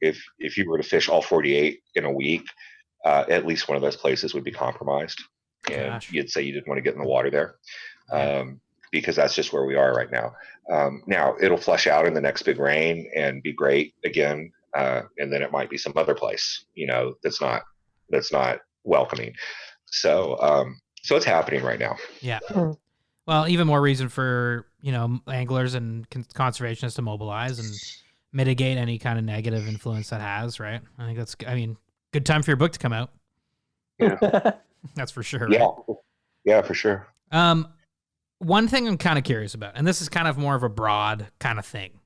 if you were to fish all 48 in a week, at least one of those places would be compromised, and Gosh. you'd say you didn't want to get in the water there, Yeah. because that's just where we are right now. Now it'll flush out in the next big rain and be great again, and then it might be some other place, that's not welcoming. So so it's happening right now. Yeah. Hmm. Well, even more reason for, anglers and conservationists to mobilize and mitigate any kind of negative influence that has, right? I think good time for your book to come out. That's for sure. Right? Yeah, for sure. One thing I'm kind of curious about, and this is kind of more of a broad kind of thing,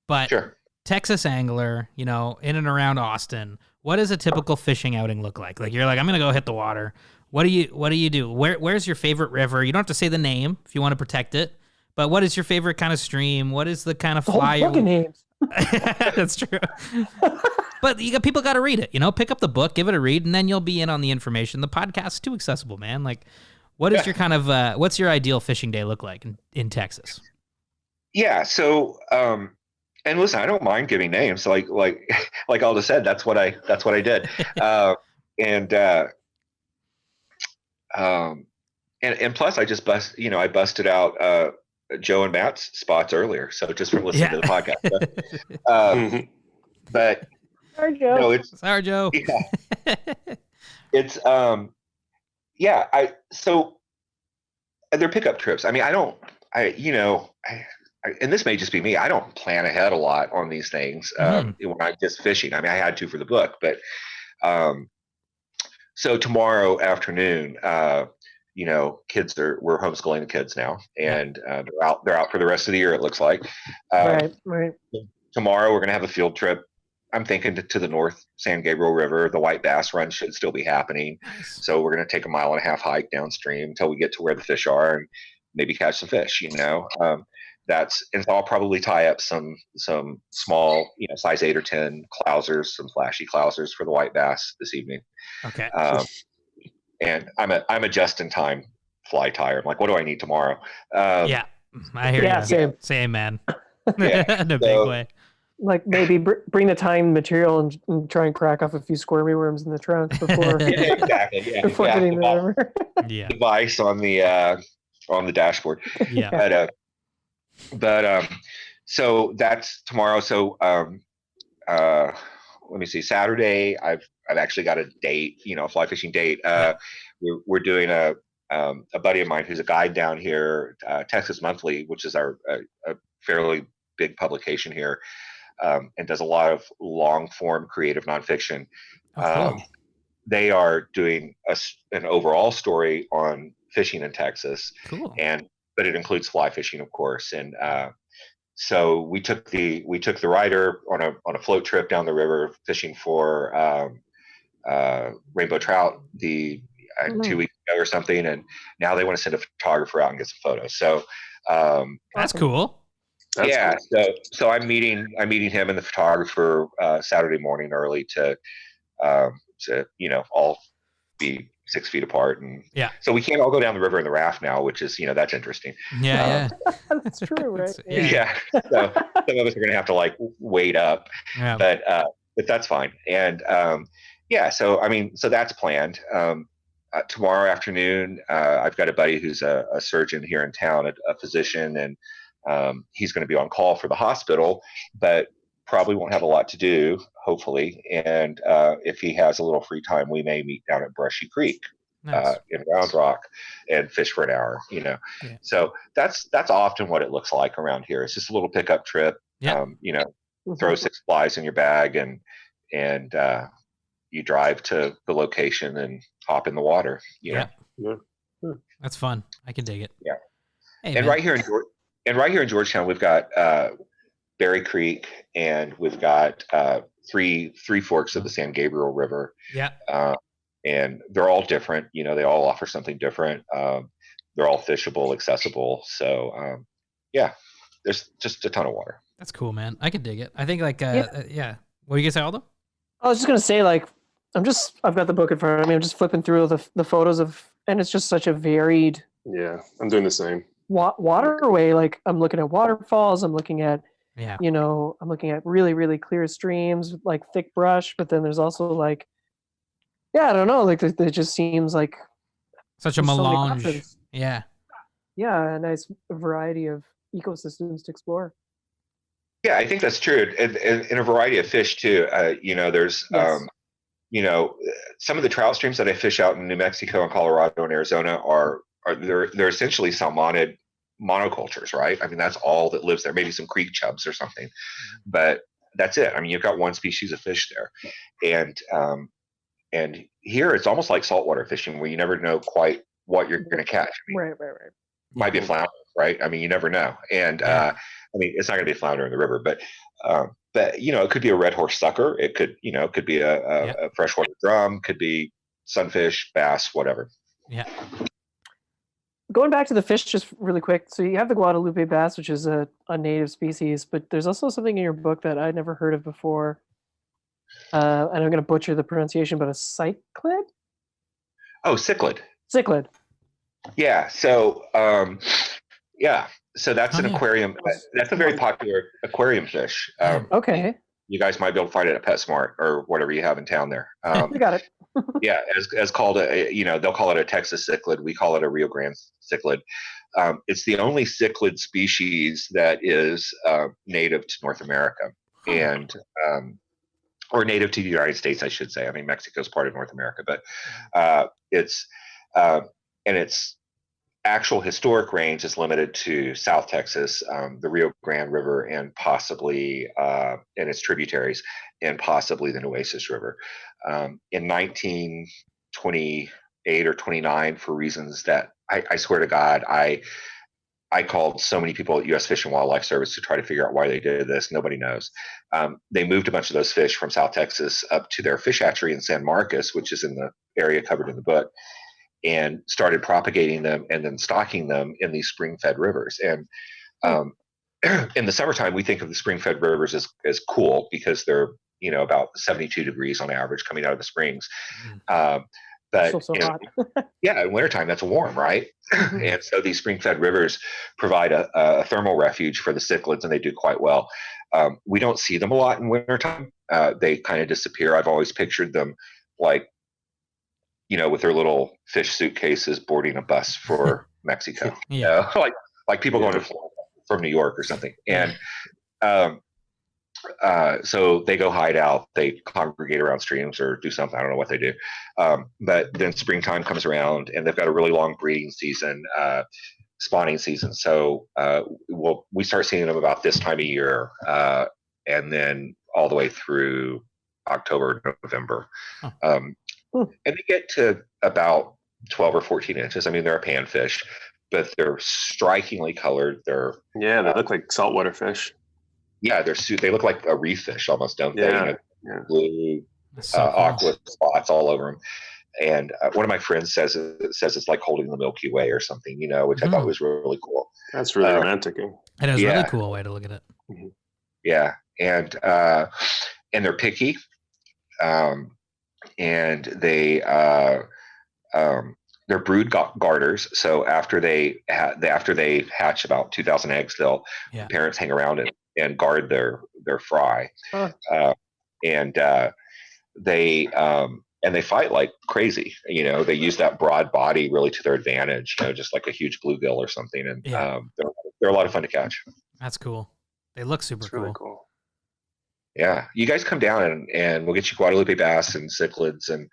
but Sure. Texas angler, in and around Austin, what does a typical fishing outing look like? Like, you're like, I'm going to go hit the water. What do you do? Where's your favorite river? You don't have to say the name if you want to protect it, but what is your favorite kind of stream? What is the kind of fly? Book of names. That's true. But people got to read it, pick up the book, give it a read, and then you'll be in on the information. The podcast's too accessible, man. Like, what is your kind of, what's your ideal fishing day look like in Texas? Yeah. So, and listen, I don't mind giving names. Like Alda said, that's what I did. And plus I just busted out, Joe and Matt's spots earlier. So just from listening to the podcast, but Sorry, Joe. no, Sorry, Joe. Yeah, it's, so they're pickup trips. I mean, and this may just be me, I don't plan ahead a lot on these things when I'm just fishing. I mean, I had to for the book, but so tomorrow afternoon, we're homeschooling the kids now, and they're out for the rest of the year, it looks like. Right. Tomorrow we're going to have a field trip. I'm thinking to the North San Gabriel River. The white bass run should still be happening. Nice. So we're going to take a 1.5 mile hike downstream until we get to where the fish are and maybe catch some fish, and so I'll probably tie up some small, size 8 or 10 clousers, some flashy clousers for the white bass this evening. Okay. And I'm a just-in-time fly tire. I'm like, what do I need tomorrow? Yeah, I hear you. Same, man. Yeah, in a big way. Like, maybe bring the time material and try and crack off a few squirmy worms in the trunk before Yeah, exactly. Yeah, before hitting the river. Yeah. Device on the dashboard. Yeah. But so that's tomorrow. So let me see. Saturday, I've actually got a date, a fly fishing date. We're doing a buddy of mine who's a guide down here, Texas Monthly, which is a fairly big publication here, and does a lot of long form creative nonfiction. Oh, cool. They are doing an overall story on fishing in Texas. Cool. But it includes fly fishing, of course. And so we took the writer on a float trip down the river fishing for rainbow trout 2 weeks ago or something, and now they want to send a photographer out and get some photos. So that's cool. So I'm meeting him and the photographer Saturday morning early to all be 6 feet apart, and so we can't all go down the river in the raft now, which is that's interesting. That's true, right? So some of us are gonna have to wait up, but that's fine. And so that's planned. Tomorrow afternoon, I've got a buddy who's a surgeon here in town, a physician, and he's going to be on call for the hospital, but probably won't have a lot to do, hopefully. And if he has a little free time, we may meet down at Brushy Creek in Round Rock and fish for an hour. So that's often what it looks like around here. It's just a little pickup trip. Throw 6 flies in your bag and you drive to the location and hop in the water. That's fun. I can dig it. Yeah. Hey, and man. right here in Georgetown, we've got Berry Creek, and we've got three forks of the San Gabriel River. Yeah. And they're all different. They all offer something different. They're all fishable, accessible. So there's just a ton of water. That's cool, man. I can dig it. I think What do you guys say, Aldo? I was just gonna say, I've got the book in front of me. I'm just flipping through the photos and it's just such a varied Yeah, I'm doing the same. waterway. Like I'm looking at waterfalls. I'm looking at, Yeah. I'm looking at really, really clear streams with like thick brush, but then there's also like, I don't know, like it just seems like Such a there's so many melange. options. Yeah. Yeah, a nice variety of ecosystems to explore. Yeah, I think that's true. In a variety of fish too. There's Yes. some of the trout streams that I fish out in New Mexico and Colorado and Arizona are they're essentially salmonid monocultures, right? I mean, that's all that lives there. Maybe some creek chubs or something, but that's it. I mean, you've got one species of fish there, and here it's almost like saltwater fishing, where you never know quite what you're going to catch. I mean, Right. might be a flounder, right? I mean, you never know. And I mean, it's not going to be a flounder in the river, but it could be a red horse sucker. It could be a freshwater drum. Could be sunfish, bass, whatever. Yeah. Going back to the fish just really quick. So you have the Guadalupe bass, which is a native species, but there's also something in your book that I'd never heard of before. And I'm going to butcher the pronunciation, but a cichlid? Oh, cichlid. Cichlid. Yeah. So, So that's an aquarium. That's a very popular aquarium fish. Okay. You guys might be able to find it at PetSmart or whatever you have in town there. You got it. Yeah, as called they'll call it a Texas cichlid. We call it a Rio Grande cichlid. It's the only cichlid species that is native to North America and or native to the United States, I should say. I mean, Mexico is part of North America, but its actual historic range is limited to South Texas, the Rio Grande River, and possibly and its tributaries, and possibly the Nueces River. In 1928 or 29, for reasons that I swear to God, I called so many people at U.S. Fish and Wildlife Service to try to figure out why they did this. Nobody knows. They moved a bunch of those fish from South Texas up to their fish hatchery in San Marcos, which is in the area covered in the book, and started propagating them and then stocking them in these spring-fed rivers. And in the summertime, we think of the spring-fed rivers as cool because they're about 72 degrees on average coming out of the springs. But so hot. In wintertime, that's warm, right? And so these spring-fed rivers provide a thermal refuge for the cichlids, and they do quite well. We don't see them a lot in wintertime. They kind of disappear. I've always pictured them like, with their little fish suitcases boarding a bus for Mexico. Like people going to Florida from New York or something. And so they go hide out, they congregate around streams or do something. I don't know what they do. But then springtime comes around and they've got a really long breeding season, spawning season. So we start seeing them about this time of year, and then all the way through October, November. And they get to about 12 or 14 inches. I mean, they're a panfish, but they're strikingly colored. They look like saltwater fish. Yeah, they look like a reef fish almost, don't they? Yeah. Blue, aqua spots all over them. And one of my friends says it's like holding the Milky Way or something, which I thought was really cool. That's really romantic. It is a really cool way to look at it. Mm-hmm. Yeah, and they're picky. And they're brood garters. So after they hatch about 2,000 eggs, the parents hang around and guard their fry. And they fight like crazy. They use that broad body really to their advantage. Just like a huge bluegill or something. And they're a lot of fun to catch. That's cool. They look super cool. Really cool. Yeah, you guys come down and we'll get you Guadalupe bass and cichlids and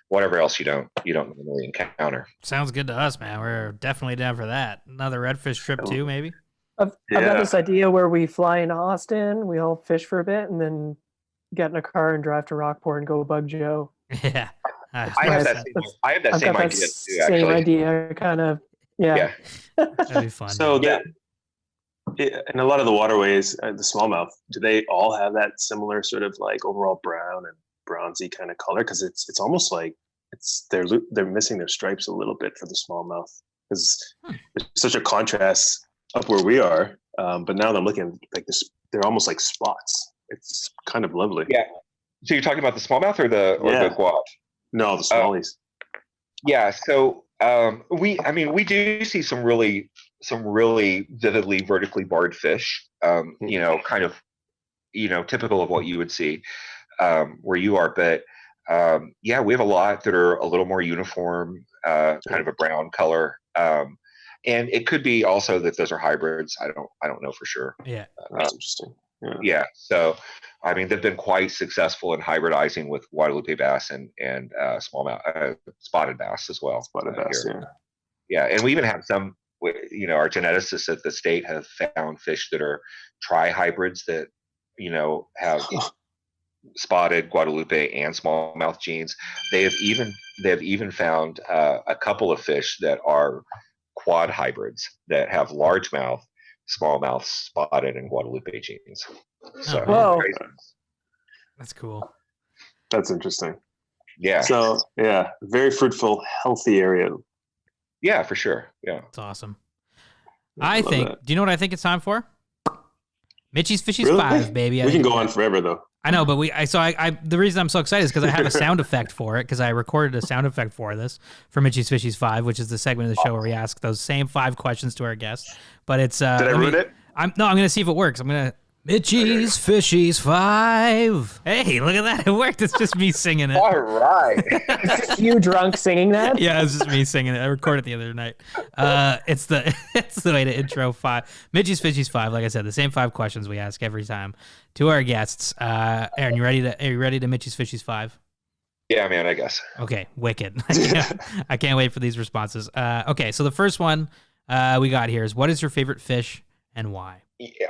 whatever else you don't normally encounter. Sounds good to us, man. We're definitely down for that. Another redfish trip too, maybe. I've got this idea where we fly into Austin, we all fish for a bit, and then get in a car and drive to Rockport and go bug Joe. Yeah, I have that same idea too. Actually, same idea, kind of. Yeah. That'd be fun. So in a lot of the waterways, the smallmouth, do they all have that similar sort of like overall brown and bronzy kind of color? Because it's almost like they're missing their stripes a little bit for the smallmouth, because there's such a contrast up where we are. But now that I'm looking at like this, they're almost like spots. It's kind of lovely. So you're talking about the smallmouth or the guad? No, the smallies. Yeah. So we do see some really vividly vertically barred fish. Kind of typical of what you would see where you are, but we have a lot that are a little more uniform, kind of a brown color. And it could be also that those are hybrids. I don't know for sure. Yeah, that's interesting. Yeah. So, I mean, they've been quite successful in hybridizing with Guadalupe bass and smallmouth spotted bass as well. Spotted bass, here. Yeah, and we even have some. Our geneticists at the state have found fish that are tri-hybrids that have spotted Guadalupe and smallmouth genes. They have even found a couple of fish that are quad hybrids that have largemouth, smallmouth, spotted, and Guadalupe genes. So, Whoa. That's cool. That's interesting. Yeah. So very fruitful, healthy area. Yeah, for sure. Yeah. It's awesome. I think. Do you know what I think it's time for? Mitchie's Fishies Really? 5, baby. We can go on forever though. I know, but the reason I'm so excited is because I have a sound effect for it, because I recorded a sound effect for this, for Mitchie's Fishies 5, which is the segment of the show where we ask those same 5 questions to our guests. But it's... Did I ruin it? I'm going to see if it works. I'm going to... Mitchie's Fishies 5. Hey, look at that. It worked. It's just me singing it. All right. It's just you drunk singing that? Yeah, it's just me singing it. I recorded it the other night. It's the way to intro 5. Mitchie's Fishies 5. Like I said, the same 5 questions we ask every time to our guests. Aaron, are you ready to Mitchie's Fishies 5? Yeah, man, I guess. Okay, wicked. I can't wait for these responses. Okay, so the first one we got here is, what is your favorite fish and why?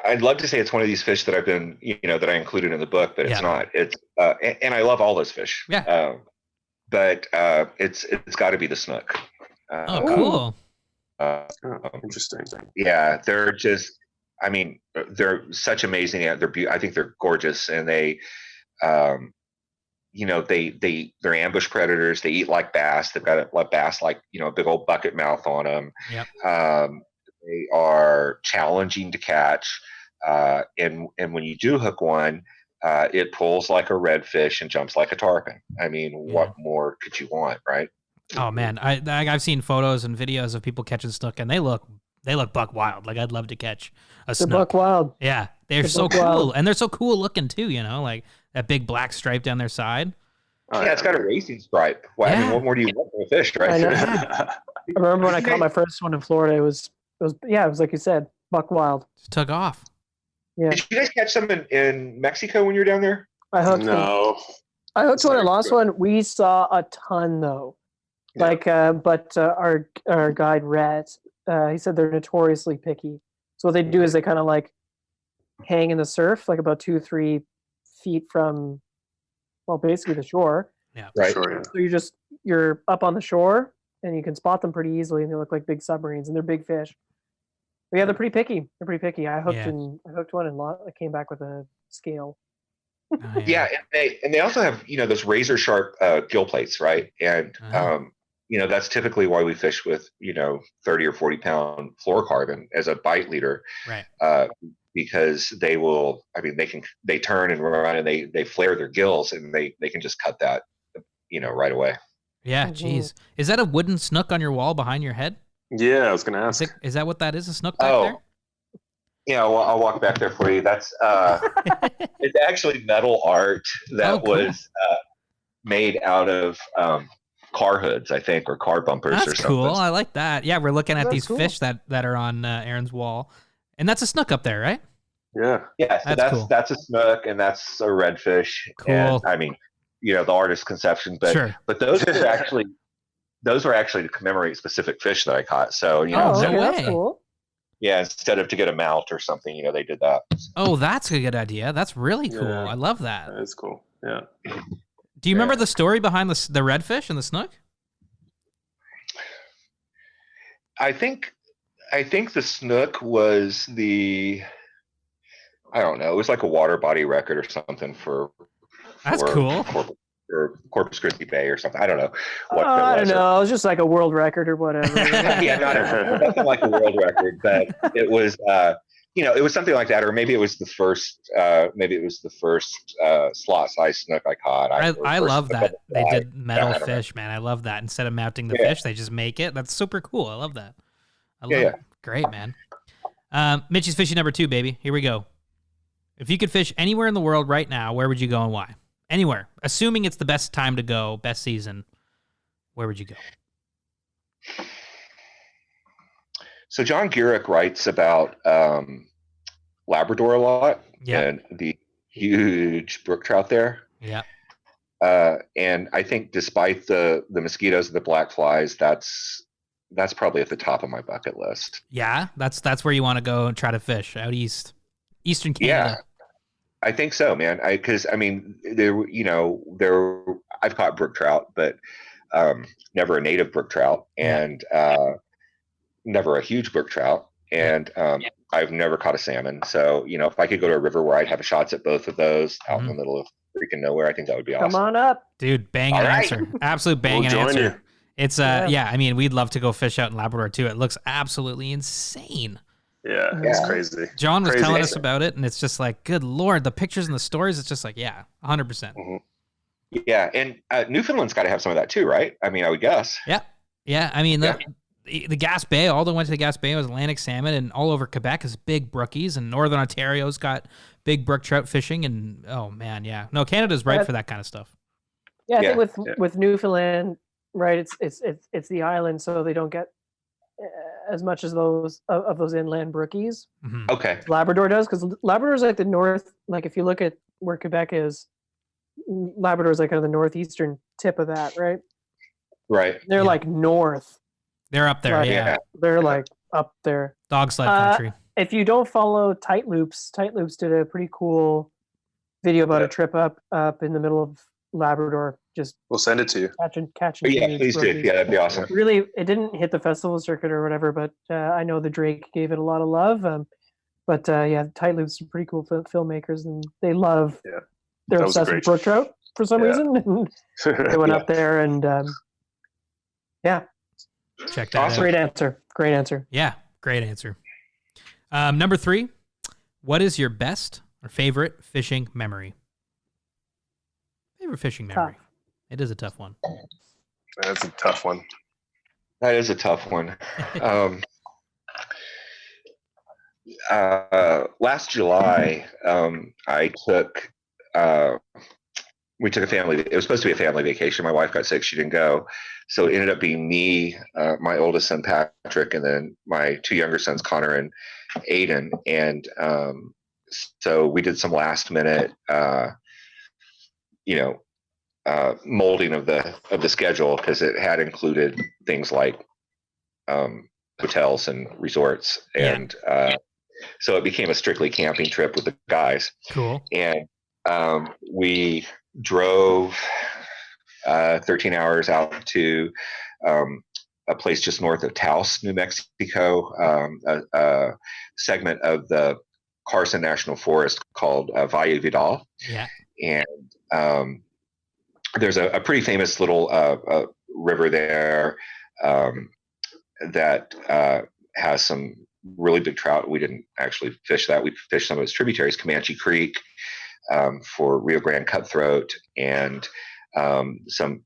I'd love to say it's one of these fish that I've been, that I included in the book, but it's not. It's and I love all those fish. Yeah. But it's got to be the snook. Cool. Interesting. Yeah, they're just. I mean, they're such amazing. I think they're gorgeous, and they, they're ambush predators. They eat like bass. They've got a bass like a big old bucket mouth on them. Yep. They are challenging to catch, and when you do hook one, it pulls like a redfish and jumps like a tarpon. I mean, what more could you want, right? Oh man, I've seen photos and videos of people catching snook, and they look buck wild. Like, I'd love to catch a snook. They're buck wild. Yeah, they're so cool, wild. And they're so cool looking too. Like that big black stripe down their side. Yeah, it's got a racing stripe. Well, I mean, what more do you want from a fish, right? I remember when I caught my first one in Florida. It was like you said, buck wild. Just took off. Yeah. Did you guys catch some in Mexico when you were down there? I hooked one. I hooked one and lost one. We saw a ton though. Yeah. But our guide Rhett, he said they're notoriously picky. So what they do is they kind of like hang in the surf, like about 2-3 feet from, basically the shore. Yeah, right. Sure, yeah. So you're up on the shore, and you can spot them pretty easily, and they look like big submarines, and they're big fish. But yeah, they're pretty picky. I hooked one and I came back with a scale. Yeah, and they also have those razor sharp gill plates, right? And that's typically why we fish with 30 or 40 pound fluorocarbon as a bite leader, right? Because they will. I mean, they turn and run and they flare their gills, and they can just cut that right away. Yeah, geez. Is that a wooden snook on your wall behind your head? Yeah, I was going to ask. Is that what that is? A snook back there? Yeah, well, I'll walk back there for you. That's it's actually metal art that was made out of car hoods, I think, or car bumpers. That's or something. Cool. I like that. Yeah, we're looking at these fish that are on Aaron's wall, and that's a snook up there, right? Yeah. Yeah. So that's cool. That's a snook, and that's a redfish. Cool. And, I mean, the artist's conception, but sure. But those were actually to commemorate specific fish that I caught. So that's cool. Yeah, instead of to get a mount or something, they did that. Oh, that's a good idea. That's really cool. Yeah. I love that. That's cool. Yeah. Do you remember the story behind the redfish and the snook? I think the snook was I don't know. It was like a water body record or something for. That's cool. Or Corpus Christi Bay or something. I don't know. I don't know. It was just like a world record or whatever. Yeah, nothing like a world record, but it was. it was something like that, or maybe it was the first slot size snook I caught. I love that they did metal I don't know. fish, man. I love that. Instead of mounting the Yeah. fish, they just make it. That's super cool. I love that. I love Yeah, it. Great, man. Mitchie's fishing number 2, baby. Here we go. If you could fish anywhere in the world right now, where would you go and why? Anywhere. Assuming it's the best time to go, best season, where would you go? So John Gurek writes about Labrador a lot, Yeah. and the huge brook trout there. Yeah. And I think despite the mosquitoes and the black flies, that's probably at the top of my bucket list. Yeah, that's where you want to go and try to fish out east, Eastern Canada. Yeah, I think so, man. Because I've caught brook trout, but never a native brook trout, and never a huge brook trout, and I've never caught a salmon. So if I could go to a river where I'd have shots at both of those out in the middle of freaking nowhere, I think that would be awesome. Come on up, dude. Banging answer, absolute banging We'll join answer. you. It's I mean, we'd love to go fish out in Labrador too. It looks absolutely insane. Yeah, it's crazy. John was Crazy. telling us about it, and it's just like, good Lord, the pictures and the stories. It's just like, 100%. Yeah, and Newfoundland's got to have some of that too, right? I mean, I would guess. Yeah. I mean, the Gas Bay, all the way to the Gas Bay was Atlantic salmon, and all over Quebec is big brookies, and Northern Ontario's got big brook trout fishing, and oh man, no, Canada's right for that kind of stuff. Yeah, I think with Newfoundland, right? It's the island, so they don't get as much as those of those inland brookies. Mm-hmm. Okay. Labrador does, because Labrador is like the north. Like if you look at where Quebec is, Labrador is like kind of the northeastern tip of that, right? Right. They're like north. They're up there, Right. They're like up there. Dog sled country. If you don't follow Tight Loops did a pretty cool video about a trip up in the middle of Labrador. Just We'll send it to you. catching. Yeah, huge please do. brookies. Yeah, that'd be awesome. Really, it didn't hit the festival circuit or whatever, but I know the Drake gave it a lot of love. But Tight Loops are pretty cool filmmakers, and they love. Yeah. They're That was a obsessed with great brook trout for some reason. And they went up there, and Check that Awesome. out. Great answer. Yeah, great answer. Number 3, what is your best or favorite fishing memory? Favorite fishing memory. Tough. It is a tough one. That's a tough one. That is a tough one. Last July, we took a family. It was supposed to be a family vacation. My wife got sick; she didn't go, so it ended up being me, my oldest son Patrick, and then my 2 younger sons Connor and Aiden. And so we did some last minute, molding of the schedule, because it had included things like hotels and resorts, and so it became a strictly camping trip with the guys. Cool. And we drove 13 hours out to a place just north of Taos, New Mexico, a segment of the Carson National Forest called Valle Vidal. Yeah. And there's a pretty famous little river there that has some really big trout. We didn't actually fish that. We fished some of its tributaries, Comanche Creek, for Rio Grande cutthroat, and some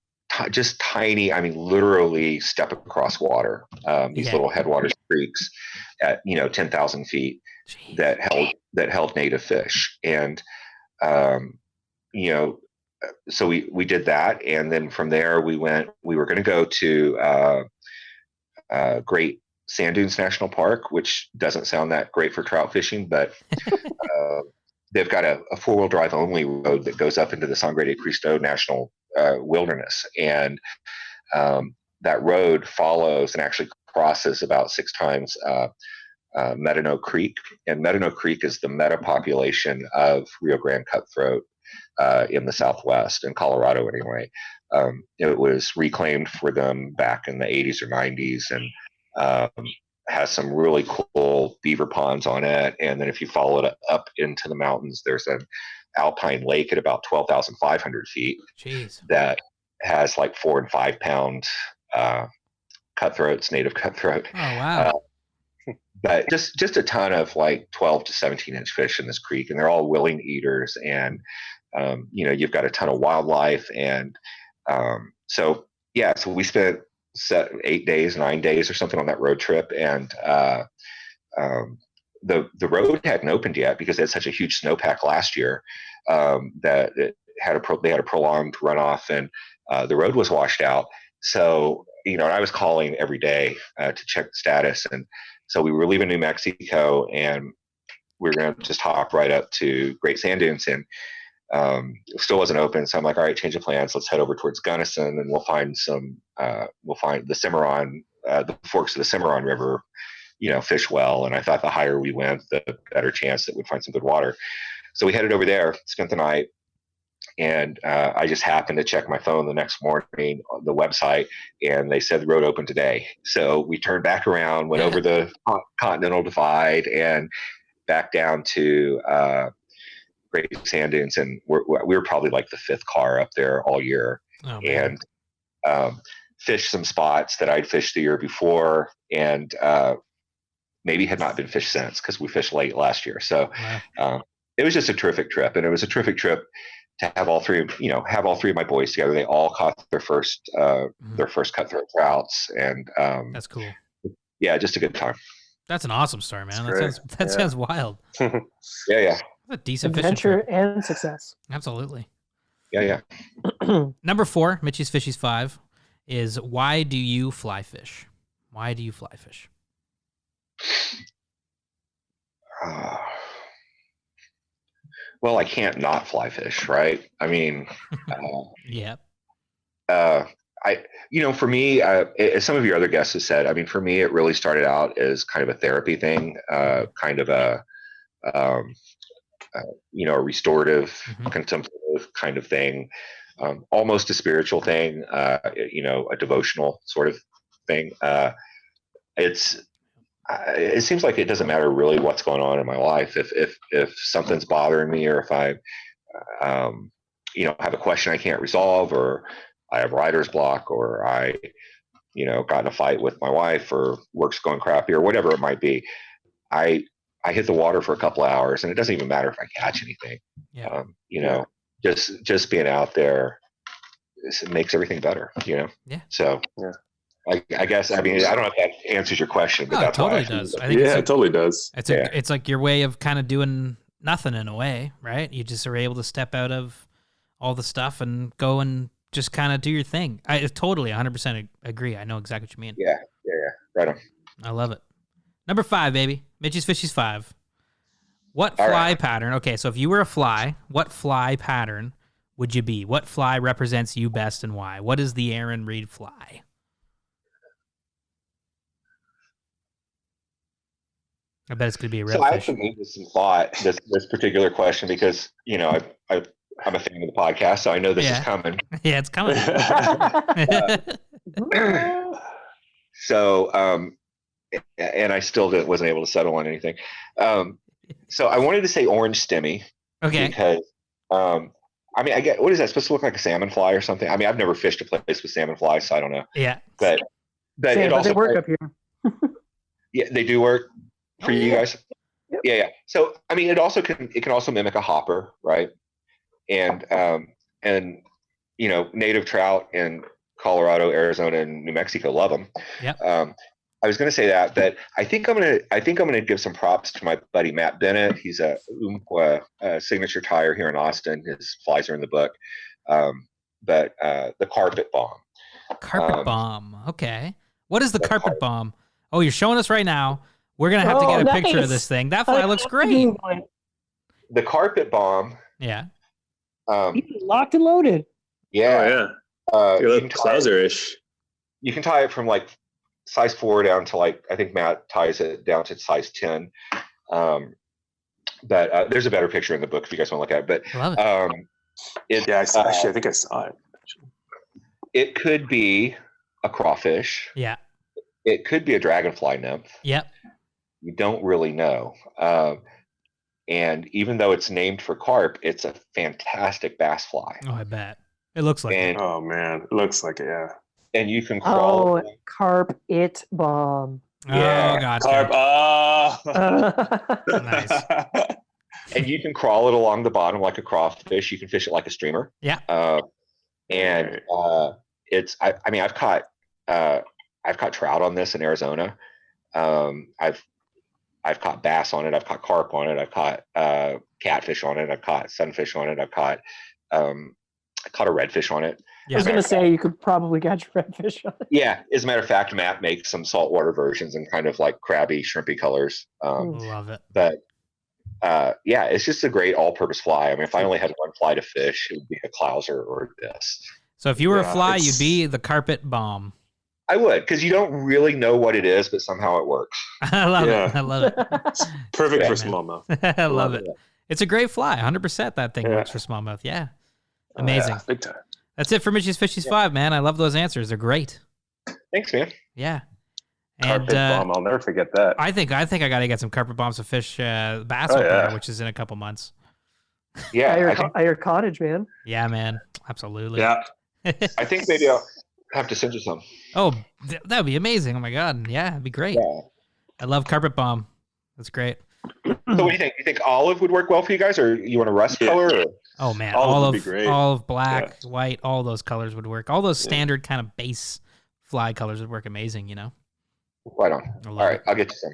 just tiny, I mean, literally step across water, these little headwaters creeks at 10,000 feet. Jeez. that held native fish. And so we did that, and then from there we were going to go to Great Sand Dunes National Park, which doesn't sound that great for trout fishing, but they've got a 4-wheel drive only road that goes up into the Sangre de Cristo National Wilderness, and that road follows and actually crosses about 6 times Medano Creek, and Medano Creek is the meta population of Rio Grande cutthroat in the Southwest, in Colorado anyway. It was reclaimed for them back in the 80s or 90s, and has some really cool beaver ponds on it. And then if you follow it up into the mountains, there's an alpine lake at about 12,500 feet. Jeez. That has like 4 and 5 pound cutthroats, native cutthroat. Oh, wow. but just a ton of like 12 to 17-inch fish in this creek, and they're all willing eaters. And you've got a ton of wildlife, and so we spent 8 days, 9 days or something on that road trip, and the road hadn't opened yet because they had such a huge snowpack last year that they had a prolonged runoff, and the road was washed out. So and I was calling every day to check the status, and so we were leaving New Mexico, and we were going to just hop right up to Great Sand Dunes, and it still wasn't open. So I'm like, all right, change of plans. Let's head over towards Gunnison, and we'll find the Cimarron, the forks of the Cimarron River, fish well. And I thought the higher we went, the better chance that we'd find some good water. So we headed over there, spent the night, and I just happened to check my phone the next morning on the website, and they said the road opened today. So we turned back around, went over the Continental Divide, and back down to Great Sand Dunes, and we were probably like the 5th car up there all year, and fished some spots that I'd fished the year before, and maybe had not been fished since because we fished late last year. So it was just a terrific trip, and it was a terrific trip to have all three of my boys together. They all caught their first cutthroat trouts, and that's cool. Yeah, just a good time. That's an awesome story, man. That sounds wild. Yeah. A decent adventure fishing trip. and success. Absolutely. Yeah. Number 4, Mitchie's Fishies 5, is why do you fly fish? Why do you fly fish? Well, I can't not fly fish, right? I mean, yeah. For me, as some of your other guests have said, I mean, for me, it really started out as kind of a therapy thing, kind of a restorative, contemplative kind of thing, almost a spiritual thing, a devotional sort of thing. It seems like it doesn't matter really what's going on in my life. If something's bothering me, or if I, have a question I can't resolve, or I have writer's block, or I, got in a fight with my wife, or work's going crappy, or whatever it might be, I hit the water for a couple of hours, and it doesn't even matter if I catch anything. Yeah. Just being out there, it makes everything better. Yeah. So yeah. I guess, I mean, I don't know if that answers your question, but that's totally it does. I think it totally does. It's like your way of kind of doing nothing in a way, right? You just are able to step out of all the stuff and go and just kind of do your thing. I totally 100% agree. I know exactly what you mean. Yeah. Right on. I love it. Number 5, baby. Mitchie's Fishies 5. What fly pattern? Okay, so if you were a fly, what fly pattern would you be? What fly represents you best, and why? What is the Aaron Reed fly? I bet it's going to be a redfish. So I actually gave this some thought, this particular question, because, I'm a fan of the podcast, so I know this is coming. Yeah, it's coming. So, and I still wasn't able to settle on anything. So I wanted to say orange stemmy. Okay. Because, I mean, I get, what is that supposed to look like, a salmon fly or something? I mean, I've never fished a place with salmon flies, so I don't know. Yeah. But it also, they work up here. Yeah, they do work for you guys. Yep. Yeah. So, I mean, it can also mimic a hopper, right? And native trout in Colorado, Arizona, and New Mexico love them. Yep. I was going to say that, but I think I'm going to give some props to my buddy Matt Bennett. He's a signature tire here in Austin. His flies are in the book. But the carpet bomb. Carpet bomb. Okay. What is the carpet bomb? Oh, you're showing us right now. We're gonna have to get a picture of this thing. That fly looks great. The carpet bomb. Yeah. Locked and loaded. Yeah. Oh, yeah. You look clouser-ish. You can tie it from like size 4 down to like, I think Matt ties it down to size 10. But there's a better picture in the book if you guys want to look at it. But I love it. I think I saw it. It could be a crawfish. Yeah. It could be a dragonfly nymph. Yep. You don't really know. And even though it's named for carp, it's a fantastic bass fly. Oh, I bet. It looks like it. Oh, man. It looks like it, yeah. And you can crawl. Oh, carp it bomb. Yeah. Oh, God. Carp. Oh, Nice. And you can crawl it along the bottom like a crawfish. You can fish it like a streamer. Yeah. And it's I mean I've caught trout on this in Arizona. I've caught bass on it. I've caught carp on it. I've caught catfish on it. I've caught sunfish on it. I caught a redfish on it. I was going to say you could probably catch redfish on it. Yeah, as a matter of fact, Matt makes some saltwater versions in kind of like crabby, shrimpy colors. Love it. But yeah, it's just a great all-purpose fly. I mean, if I only had one fly to fish, it would be a clouser or this. So if you were a fly, you'd be the carpet bomb. I would, because you don't really know what it is, but somehow it works. I love it. I love it. It's perfect for smallmouth. I love it. It's a great fly. 100% that thing works for smallmouth. Yeah. Amazing. Big time. That's it for Mitchie's Fishies 5, man. I love those answers. They're great. Thanks, man. Yeah. Carpet bomb. I'll never forget that. I think I got to get some carpet bombs to fish bass up there, which is in a couple months. Yeah. At your cottage, man. Yeah, man. Absolutely. Yeah. I think maybe I'll have to send you some. Oh, that would be amazing. Oh, my God. Yeah, it'd be great. Yeah. I love carpet bomb. That's great. So what do you think? You think olive would work well for you guys, or you want a rust color? Or? Oh, man. Olive would be great. Olive, black, white, all those colors would work. All those standard kind of base fly colors would work amazing, you know? Right on. All right, I'll get you some.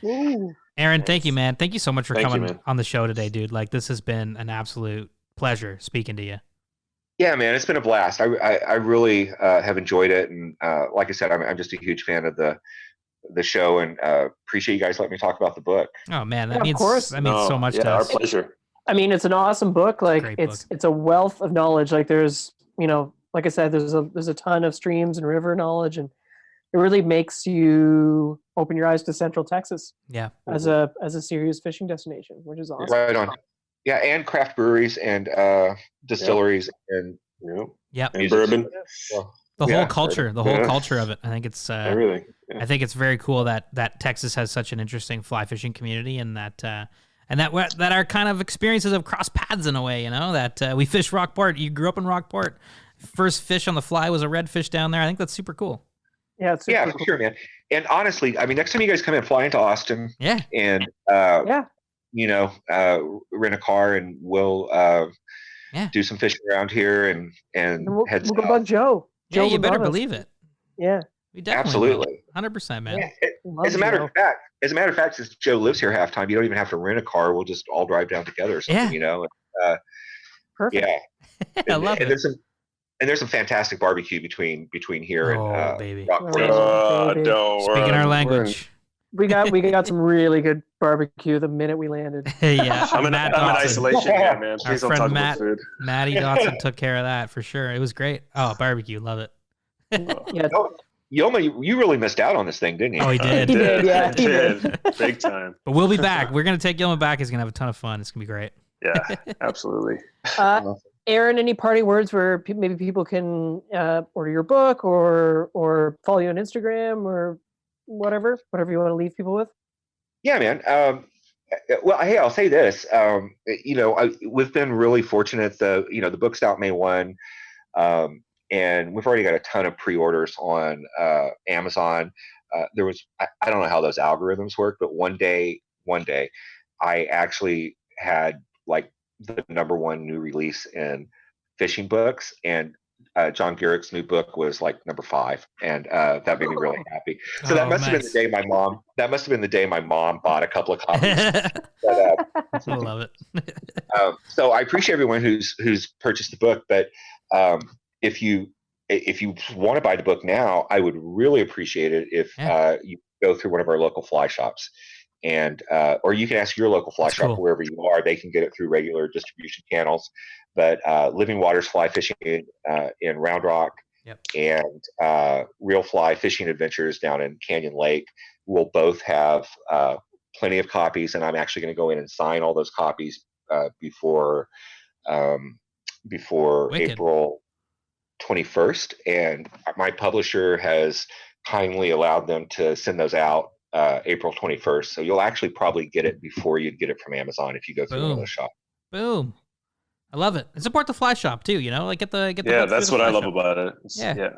Ooh. Aaron, thank you, man. Thank you so much for coming man. on the show today, dude. Like, this has been an absolute pleasure speaking to you. Yeah, man, it's been a blast. I really have enjoyed it, and like I said, I'm just a huge fan of the show, and appreciate you guys letting me talk about the book. Oh man, of course. that means so much to our us. pleasure. I mean, it's an awesome book. Like Great it's book. it's a wealth of knowledge. Like there's, like I said, there's a ton of streams and river knowledge, and it really makes you open your eyes to Central Texas Yeah. as a serious fishing destination, which is awesome. Right on. Yeah, and craft breweries and distilleries and Yep. And bourbon. well, The Yeah, whole culture, the whole Yeah. culture of it. I think it's Everything. Yeah. I think it's very cool that Texas has such an interesting fly fishing community, and that our kind of experiences have crossed paths in a way. You know that we fish Rockport. You grew up in Rockport. First fish on the fly was a redfish down there. I think that's super cool. Yeah, it's super yeah, for cool. sure, man. And honestly, I mean, next time you guys come in, fly into Austin, Yeah. and Yeah. rent a car, and we'll do some fishing around here, and And we'll head go south. bug Joe. Yeah, you better Lombardo. believe it. Yeah. We definitely Absolutely. 100%, man. Yeah, Love as a matter Joe. of fact, since Joe lives here half time, you don't even have to rent a car. We'll just all drive down together or something, Yeah. Perfect. Yeah. I love and it. there's some fantastic barbecue between here Oh, and baby. Rockport. baby. Don't Speaking worry. our language. We got some really good barbecue the minute we landed. Yeah. I'm in Matt Dotson. isolation here, man. Our Please don't friend talk Matt. about food. Matty Dotson took care of that for sure. It was great. Oh, barbecue. Love it. Yeah. Oh, Yoma, you really missed out on this thing, didn't you? Oh, he did. He did, yeah, he did. Big time. But we'll be back. We're going to take Gilman back. He's going to have a ton of fun. It's going to be great. Yeah, absolutely. Aaron, any parting words where maybe people can order your book or follow you on Instagram or whatever you want to leave people with? Yeah, man. Well, hey, I'll say this. We've been really fortunate. The book's out May 1, and we've already got a ton of pre-orders on Amazon. I don't know how those algorithms work, but one day, I actually had like the #1 new release in fishing books, and John Garrick's new book was like #5, and that made me really happy. So that must have been the day my mom. That must have been the day my mom bought a couple of copies. But, I love it. so I appreciate everyone who's purchased the book, but if you want to buy the book now, I would really appreciate it if you go through one of our local fly shops, and or you can ask your local fly shop wherever you are. They can get it through regular distribution channels. But Living Waters Fly Fishing in Round Rock, and Real Fly Fishing Adventures down in Canyon Lake will both have plenty of copies, and I'm actually going to go in and sign all those copies before Wicked. April 21st. And my publisher has kindly allowed them to send those out April 21st. So you'll actually probably get it before you'd get it from Amazon if you go through one of those shops. Boom. I love it. And support the fly shop too, like get the Yeah, book that's through the what I fly love shop. about it. Yeah.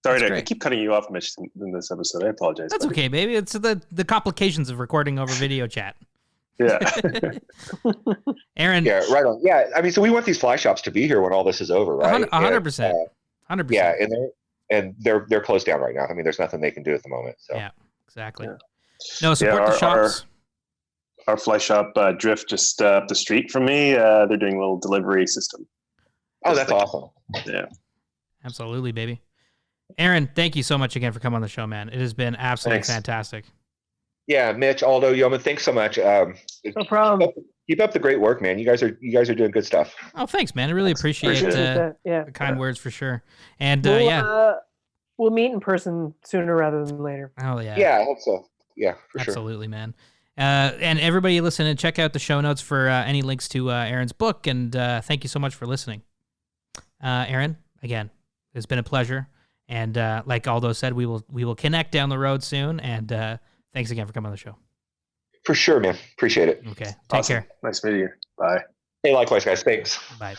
Sorry, I great. keep cutting you off, Mitch, in this episode. I apologize. That's buddy. okay, baby. It's the complications of recording over video chat. Yeah. Aaron, Yeah, right on. Yeah, I mean, so we want these fly shops to be here when all this is over, right? 100%. 100%. Yeah, and they're closed down right now. I mean, there's nothing they can do at the moment. So Yeah, exactly. Yeah. No, support the shops. Our fly shop, Drift, just up the street from me, they're doing a little delivery system. Oh, Just that's awesome. Yeah. Absolutely, baby. Aaron, thank you so much again for coming on the show, man. It has been absolutely Thanks. fantastic. Yeah, Mitch, Aldo, Yeoman, thanks so much. No problem. Keep up the great work, man. You guys are doing good stuff. Oh, thanks, man. I really appreciate Yeah. the kind words for sure. And We'll meet in person sooner rather than later. Oh yeah. Yeah, I hope so. Yeah, for sure. Absolutely, man. And everybody listening, check out the show notes for any links to Aaron's book. And thank you so much for listening. Aaron, again, it's been a pleasure. And like Aldo said, we will connect down the road soon. And thanks again for coming on the show. For sure, man. Appreciate it. Okay. Take Awesome. care. Nice meeting you. Bye. Hey, likewise, guys. Thanks. Bye.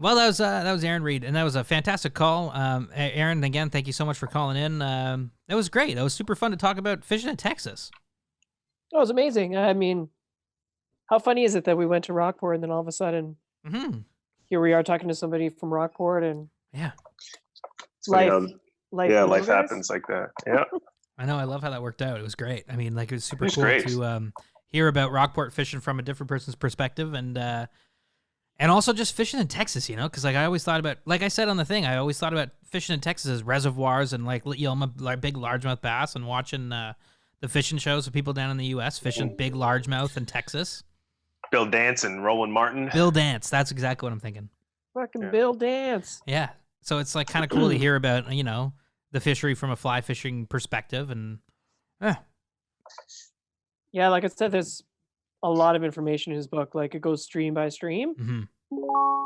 Well, that was Aaron Reed, and that was a fantastic call. Aaron, again, thank you so much for calling in. That was great. That was super fun to talk about fishing in Texas. It was amazing. I mean, how funny is it that we went to Rockport and then all of a sudden here we are talking to somebody from Rockport and Yeah. life Life happens like that. Yeah. I know. I love how that worked out. It was great. I mean, like, it was super It was cool great. to hear about Rockport fishing from a different person's perspective, and also just fishing in Texas, you know, because like I always thought about, like I said on the thing, I always thought about fishing in Texas as reservoirs and like big largemouth bass, and watching the fishing shows of people down in the U.S. fishing big largemouth in Texas. Bill Dance and Rowan Martin. Bill Dance. That's exactly what I'm thinking. fucking Yeah. Bill Dance. Yeah. So it's like kind of cool to hear about, you know, the fishery from a fly fishing perspective, and Yeah, like I said, there's a lot of information in his book. Like it goes stream by stream,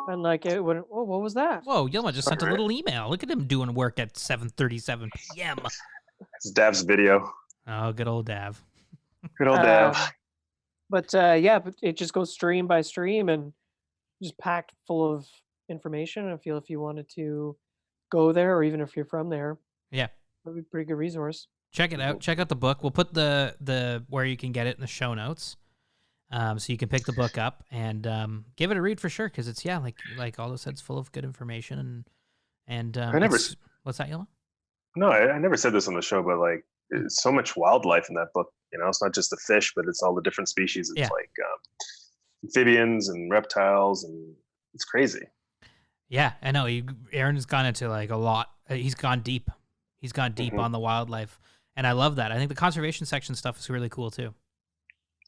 and like it went. Oh, what was that? whoa, Yilma just sent a Alright. little email. Look at him doing work at 7:37 p.m. It's Dav's video. Oh, good old Dav. Good old Dav. But but it just goes stream by stream and just packed full of information. I feel if you wanted to go there, or even if you're from there, Yeah. that'd be a pretty good resource. Check it out. Check out the book. We'll put the where you can get it in the show notes, so you can pick the book up and give it a read for sure, because it's like Aldo said, it's full of good information and I never it's- what's that, Yellow? No, I never said this on the show, but like, it's so much wildlife in that book. You know, it's not just the fish, but it's all the different species. It's Yeah. like amphibians and reptiles, and it's crazy. Yeah, I know. Aaron has gone into like a lot. He's gone deep. He's gone deep on the wildlife, and I love that. I think the conservation section stuff is really cool too.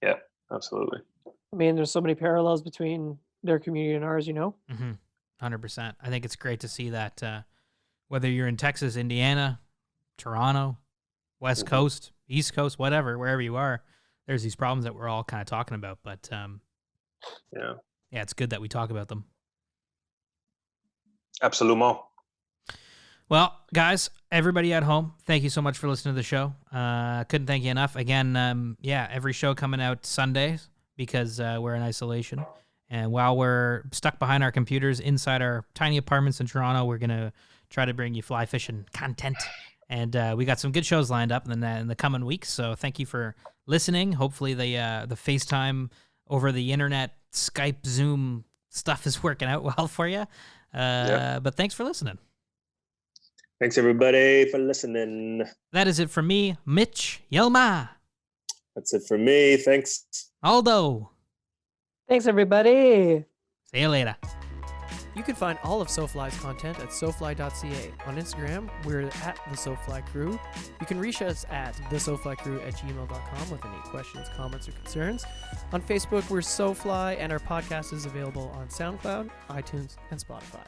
Yeah, absolutely. I mean, there's so many parallels between their community and ours. You know. 100%. I think it's great to see that whether you're in Texas, Indiana, Toronto, West Coast, East Coast, whatever, wherever you are, there's these problems that we're all kind of talking about. But Yeah, it's good that we talk about them. absolument. Well, guys, everybody at home, thank you so much for listening to the show. Couldn't thank you enough. Again, every show coming out Sundays because we're in isolation. And while we're stuck behind our computers inside our tiny apartments in Toronto, we're going to try to bring you fly fishing content. And we got some good shows lined up in the coming weeks. So thank you for listening. Hopefully the FaceTime over the internet, Skype, Zoom stuff is working out well for you. But thanks for listening. Thanks everybody for listening. That is it from me, Mitch, Yelma, That's it for me. Thanks. Aldo. Thanks, everybody. See you later. You can find all of SoFly's content at sofly.ca. On Instagram, we're at the SoFly Crew. You can reach us at thesoflycrew@gmail.com with any questions, comments, or concerns. On Facebook, we're SoFly, and our podcast is available on SoundCloud, iTunes, and Spotify.